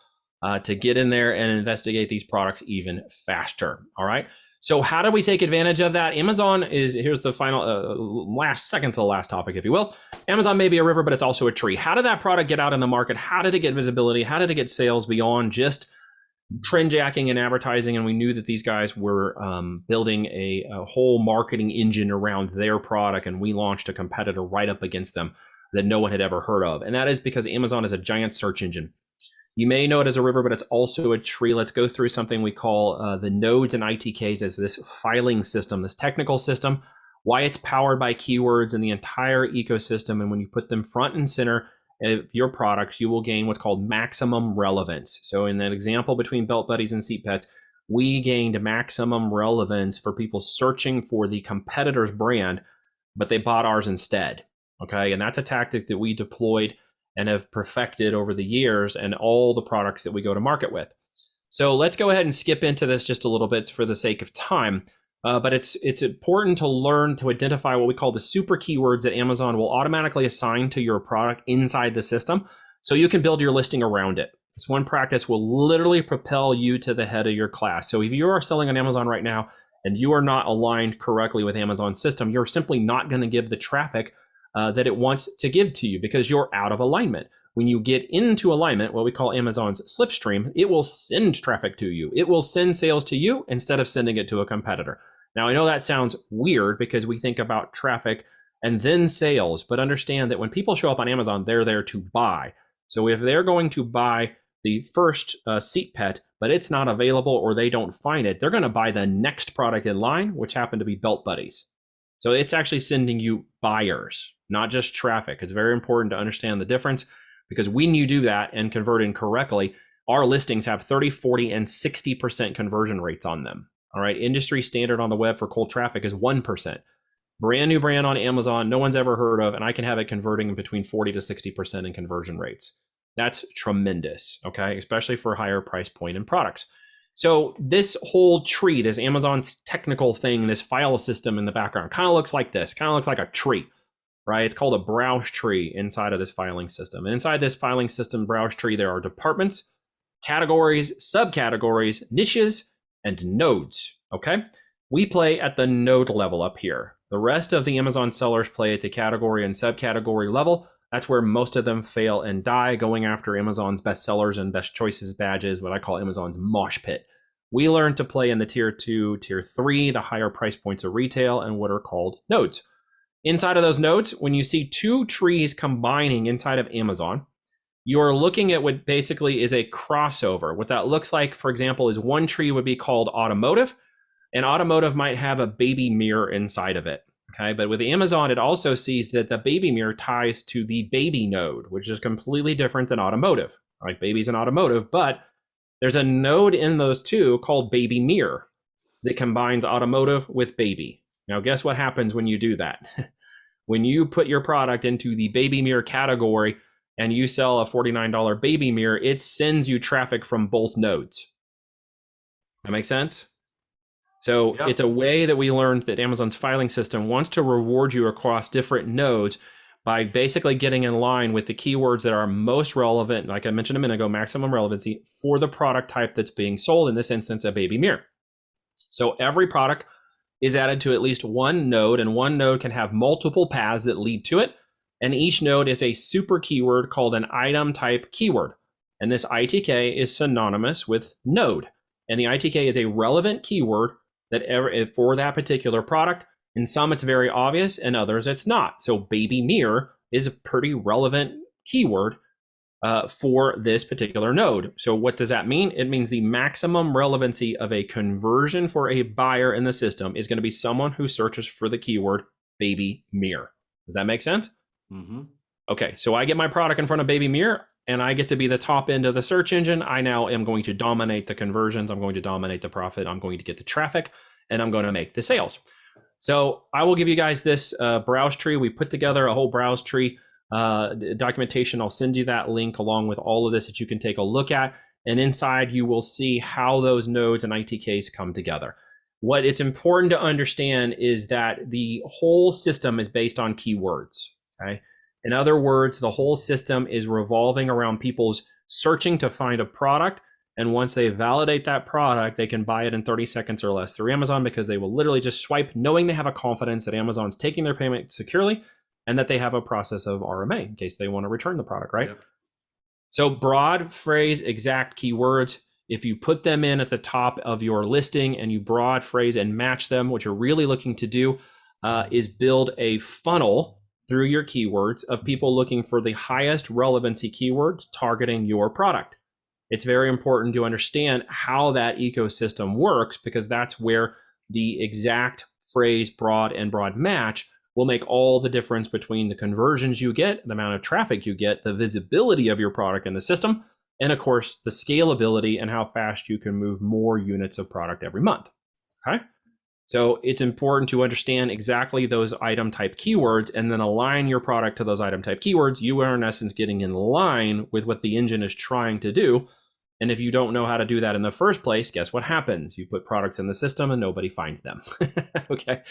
to get in there and investigate these products even faster. All right. So how do we take advantage of that? Amazon here's the final second to the last topic, if you will. Amazon may be a river, but it's also a tree. How did that product get out in the market? How did it get visibility? How did it get sales beyond just trend jacking and advertising? And we knew that these guys were building a whole marketing engine around their product. And we launched a competitor right up against them that no one had ever heard of. And that is because Amazon is a giant search engine. You may know it as a river, but it's also a tree. Let's go through something we call the nodes and ITKs as this filing system, this technical system, why it's powered by keywords and the entire ecosystem. And when you put them front and center of your products, you will gain what's called maximum relevance. So in that example between Belt Buddies and Seat Pets, we gained maximum relevance for people searching for the competitor's brand, but they bought ours instead. Okay, and that's a tactic that we deployed and have perfected over the years and all the products that we go to market with. So let's go ahead and skip into this just a little bit for the sake of time. But it's important to learn to identify what we call the super keywords that Amazon will automatically assign to your product inside the system, so you can build your listing around it. This one practice will literally propel you to the head of your class. So if you are selling on Amazon right now and you are not aligned correctly with Amazon's system, you're simply not going to give the traffic that it wants to give to you because you're out of alignment. When you get into alignment, what we call Amazon's slipstream, it will send traffic to you. It will send sales to you instead of sending it to a competitor. Now, I know that sounds weird because we think about traffic and then sales, but understand that when people show up on Amazon, they're there to buy. So if they're going to buy the first seat pet, but it's not available or they don't find it, they're going to buy the next product in line, which happened to be Belt Buddies. So it's actually sending you buyers, not just traffic. It's very important to understand the difference because when you do that and convert in correctly, our listings have 30, 40, and 60% conversion rates on them. All right. Industry standard on the web for cold traffic is 1%. Brand new brand on Amazon, no one's ever heard of, and I can have it converting between 40 to 60% in conversion rates. That's tremendous. Okay. Especially for higher price point and products. So this whole tree, this Amazon's technical thing, this file system in the background kind of looks like this, kind of looks like a tree, right? It's called a browse tree inside of this filing system. And inside this filing system browse tree, there are departments, categories, subcategories, niches, and nodes, okay? We play at the node level up here. The rest of the Amazon sellers play at the category and subcategory level. That's where most of them fail and die, going after Amazon's best sellers and best choices badges, what I call Amazon's mosh pit. We learned to play in the tier 2, tier 3, the higher price points of retail, and what are called nodes. Inside of those nodes, when you see two trees combining inside of Amazon, you're looking at what basically is a crossover. What that looks like, for example, is one tree would be called automotive, and automotive might have a baby mirror inside of it. Okay, but with Amazon, it also sees that the baby mirror ties to the baby node, which is completely different than automotive. Like baby's an automotive, but there's a node in those two called baby mirror that combines automotive with baby. Now, guess what happens when you do that? When you put your product into the baby mirror category and you sell a $49 baby mirror, it sends you traffic from both nodes. That makes sense? So It's a way that we learned that Amazon's filing system wants to reward you across different nodes, by basically getting in line with the keywords that are most relevant, like I mentioned a minute ago, maximum relevancy for the product type that's being sold, in this instance, a baby mirror. So every product is added to at least one node, and one node can have multiple paths that lead to it. And each node is a super keyword called an item type keyword. And this ITK is synonymous with node. And the ITK is a relevant keyword that for that particular product. In some, it's very obvious, and others, it's not. So baby mirror is a pretty relevant keyword for this particular node. So what does that mean? It means the maximum relevancy of a conversion for a buyer in the system is going to be someone who searches for the keyword baby mirror. Does that make sense? Mm-hmm. Okay, so I get my product in front of baby mirror, and I get to be the top end of the search engine. I now am going to dominate the conversions. I'm going to dominate the profit. I'm going to get the traffic, and I'm going to make the sales. So I will give you guys this browse tree. We put together a whole browse tree documentation. I'll send you that link along with all of this that you can take a look at. And inside you will see how those nodes and ITKs come together. What it's important to understand is that the whole system is based on keywords. Okay. In other words, the whole system is revolving around people's searching to find a product. And once they validate that product, they can buy it in 30 seconds or less through Amazon, because they will literally just swipe, knowing they have a confidence that Amazon's taking their payment securely and that they have a process of RMA in case they want to return the product, right? Yep. So broad phrase, exact keywords, if you put them in at the top of your listing and you broad phrase and match them, what you're really looking to do is build a funnel through your keywords of people looking for the highest relevancy keyword targeting your product. It's very important to understand how that ecosystem works, because that's where the exact phrase broad and broad match will make all the difference between the conversions you get, the amount of traffic you get, the visibility of your product in the system, and of course, the scalability and how fast you can move more units of product every month. Okay. So it's important to understand exactly those item type keywords and then align your product to those item type keywords. You are in essence getting in line with what the engine is trying to do. And if you don't know how to do that in the first place, guess what happens? You put products in the system and nobody finds them. Okay.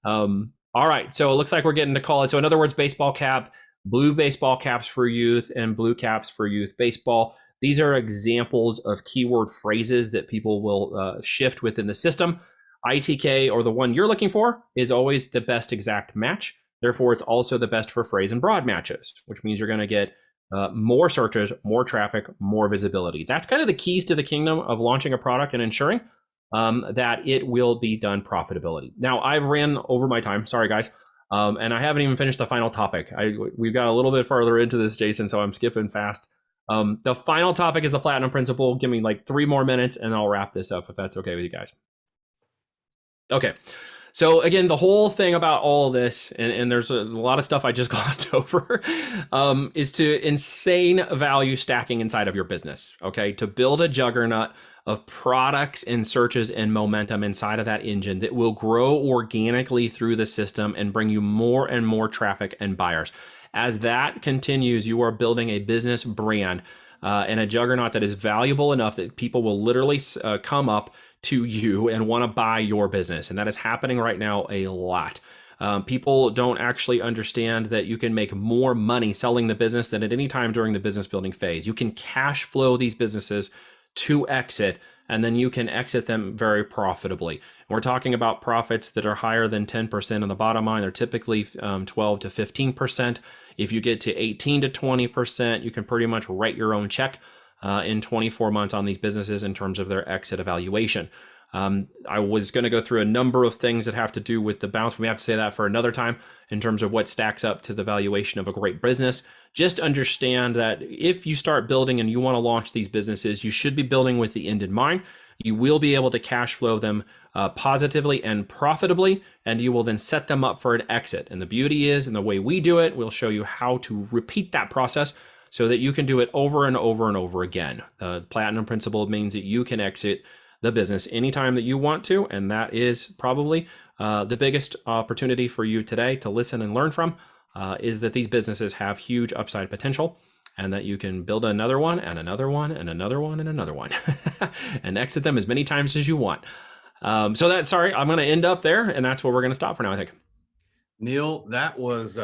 All right. So it looks like we're getting to college. So in other words, baseball cap, blue baseball caps for youth and blue caps for youth baseball. These are examples of keyword phrases that people will shift within the system. ITK, or the one you're looking for, is always the best exact match. Therefore, it's also the best for phrase and broad matches, which means you're going to get more searches, more traffic, more visibility. That's kind of the keys to the kingdom of launching a product and ensuring that it will be done profitability. Now, I've ran over my time. Sorry, guys. And I haven't even finished the final topic. We've got a little bit further into this, Jason, so I'm skipping fast. The final topic is the platinum principle. Give me like 3 more minutes and I'll wrap this up if that's okay with you guys. Okay. So again, the whole thing about all of this, and there's a lot of stuff I just glossed over, is to insane value stacking inside of your business, okay? To build a juggernaut of products and searches and momentum inside of that engine that will grow organically through the system and bring you more and more traffic and buyers. As that continues, you are building a business brand and a juggernaut that is valuable enough that people will literally come up to you and want to buy your business. And that is happening right now a lot. People don't actually understand that you can make more money selling the business than at any time during the business building phase. You can cash flow these businesses to exit, and then you can exit them very profitably. And we're talking about profits that are higher than 10% on the bottom line. They're typically 12 to 15%. If you get to 18 to 20%, you can pretty much write your own check in 24 months on these businesses in terms of their exit evaluation. I was going to go through a number of things that have to do with the bounce. We have to say that for another time in terms of what stacks up to the valuation of a great business. Just understand that if you start building and you want to launch these businesses, you should be building with the end in mind. You will be able to cash flow them positively and profitably, and you will then set them up for an exit. And the beauty is, and the way we do it, we'll show you how to repeat that process so that you can do it over and over and over again. The platinum principle means that you can exit the business anytime that you want to, and that is probably the biggest opportunity for you today to listen and learn from, is that these businesses have huge upside potential, and that you can build another one and another one and another one and another one and exit them as many times as you want. I'm going to end up there, and that's where we're going to stop for now, I think. Neil, that was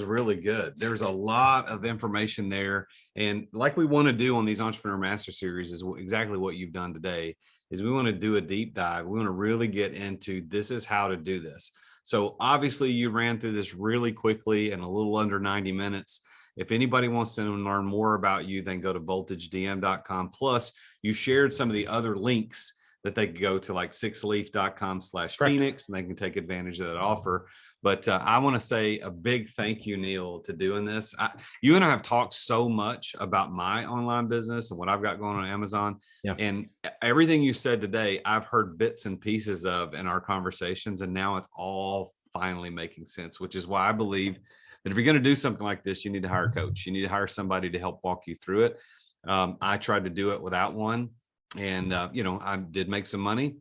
really good. There's a lot of information there, and like we want to do on these Entrepreneur Master Series is exactly what you've done today. Is we want to do a deep dive. We want to really get into this is how to do this. So obviously, you ran through this really quickly in a little under 90 minutes. If anybody wants to learn more about you, then go to voltagedm.com. Plus, you shared some of the other links that they could go to, like sixleaf.com/Phoenix, and they can take advantage of that offer. But I want to say a big thank you, Neil, to doing this. You and I have talked so much about my online business and what I've got going on Amazon. Yeah. And everything you said today, I've heard bits and pieces of in our conversations. And now it's all finally making sense, which is why I believe that if you're going to do something like this, you need to hire a coach. You need to hire somebody to help walk you through it. I tried to do it without one. And, I did make some money,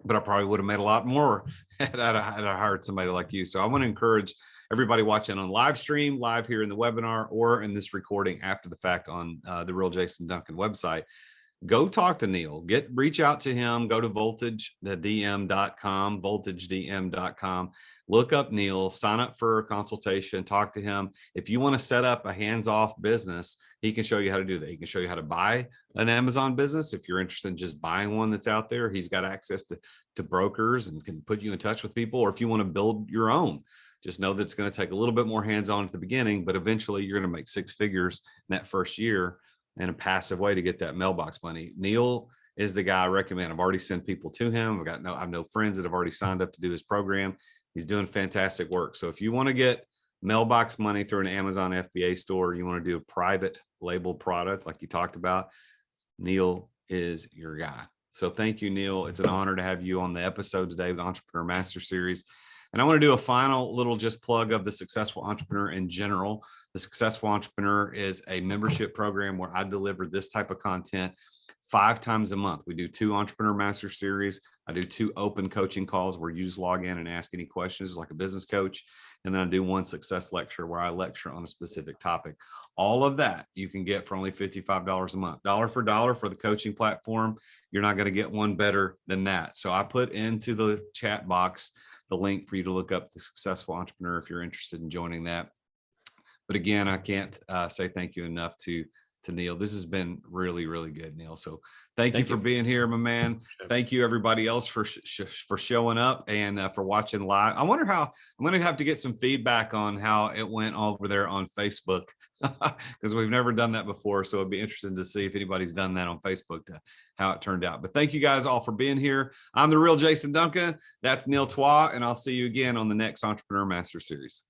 but I probably would have made a lot more had I hired somebody like you. So I want to encourage everybody watching on live stream, live here in the webinar, or in this recording after the fact on the Real Jason Duncan website. Go talk to Neil, reach out to him, go to voltagedm.com, look up Neil, sign up for a consultation, talk to him. If you want to set up a hands-off business, he can show you how to do that. He can show you how to buy an Amazon business. If you're interested in just buying one that's out there, he's got access to brokers and can put you in touch with people. Or if you want to build your own, just know that it's going to take a little bit more hands-on at the beginning, but eventually you're going to make six figures in that first year in a passive way to get that mailbox money. Neil is the guy I recommend. I've already sent people to him. I've no friends that have already signed up to do his program. He's doing fantastic work. So if you want to get mailbox money through an Amazon FBA store, you want to do a private label product like you talked about, Neil is your guy. So thank you, Neil. It's an honor to have you on the episode today of the Entrepreneur Master Series. And I want to do a final little just plug of the Successful Entrepreneur in general. The Successful Entrepreneur is a membership program where I deliver this type of content 5 times a month. We do 2 Entrepreneur Master Series. I do 2 open coaching calls where you just log in and ask any questions like a business coach. And then I do 1 success lecture where I lecture on a specific topic. All of that you can get for only $55 a month, dollar for dollar for the coaching platform. You're not going to get one better than that. So I put into the chat box the link for you to look up the Successful Entrepreneur if you're interested in joining that. But again, I can't say thank you enough to Neil. This has been really, really good, Neil. So thank you for being here, my man. Thank you, everybody else, for showing up and for watching live. I wonder how I'm going to have to get some feedback on how it went over there on Facebook because we've never done that before. So it'd be interesting to see if anybody's done that on Facebook, to how it turned out. But thank you guys all for being here. I'm the Real Jason Duncan. That's Neil Twa, and I'll see you again on the next Entrepreneur Master Series.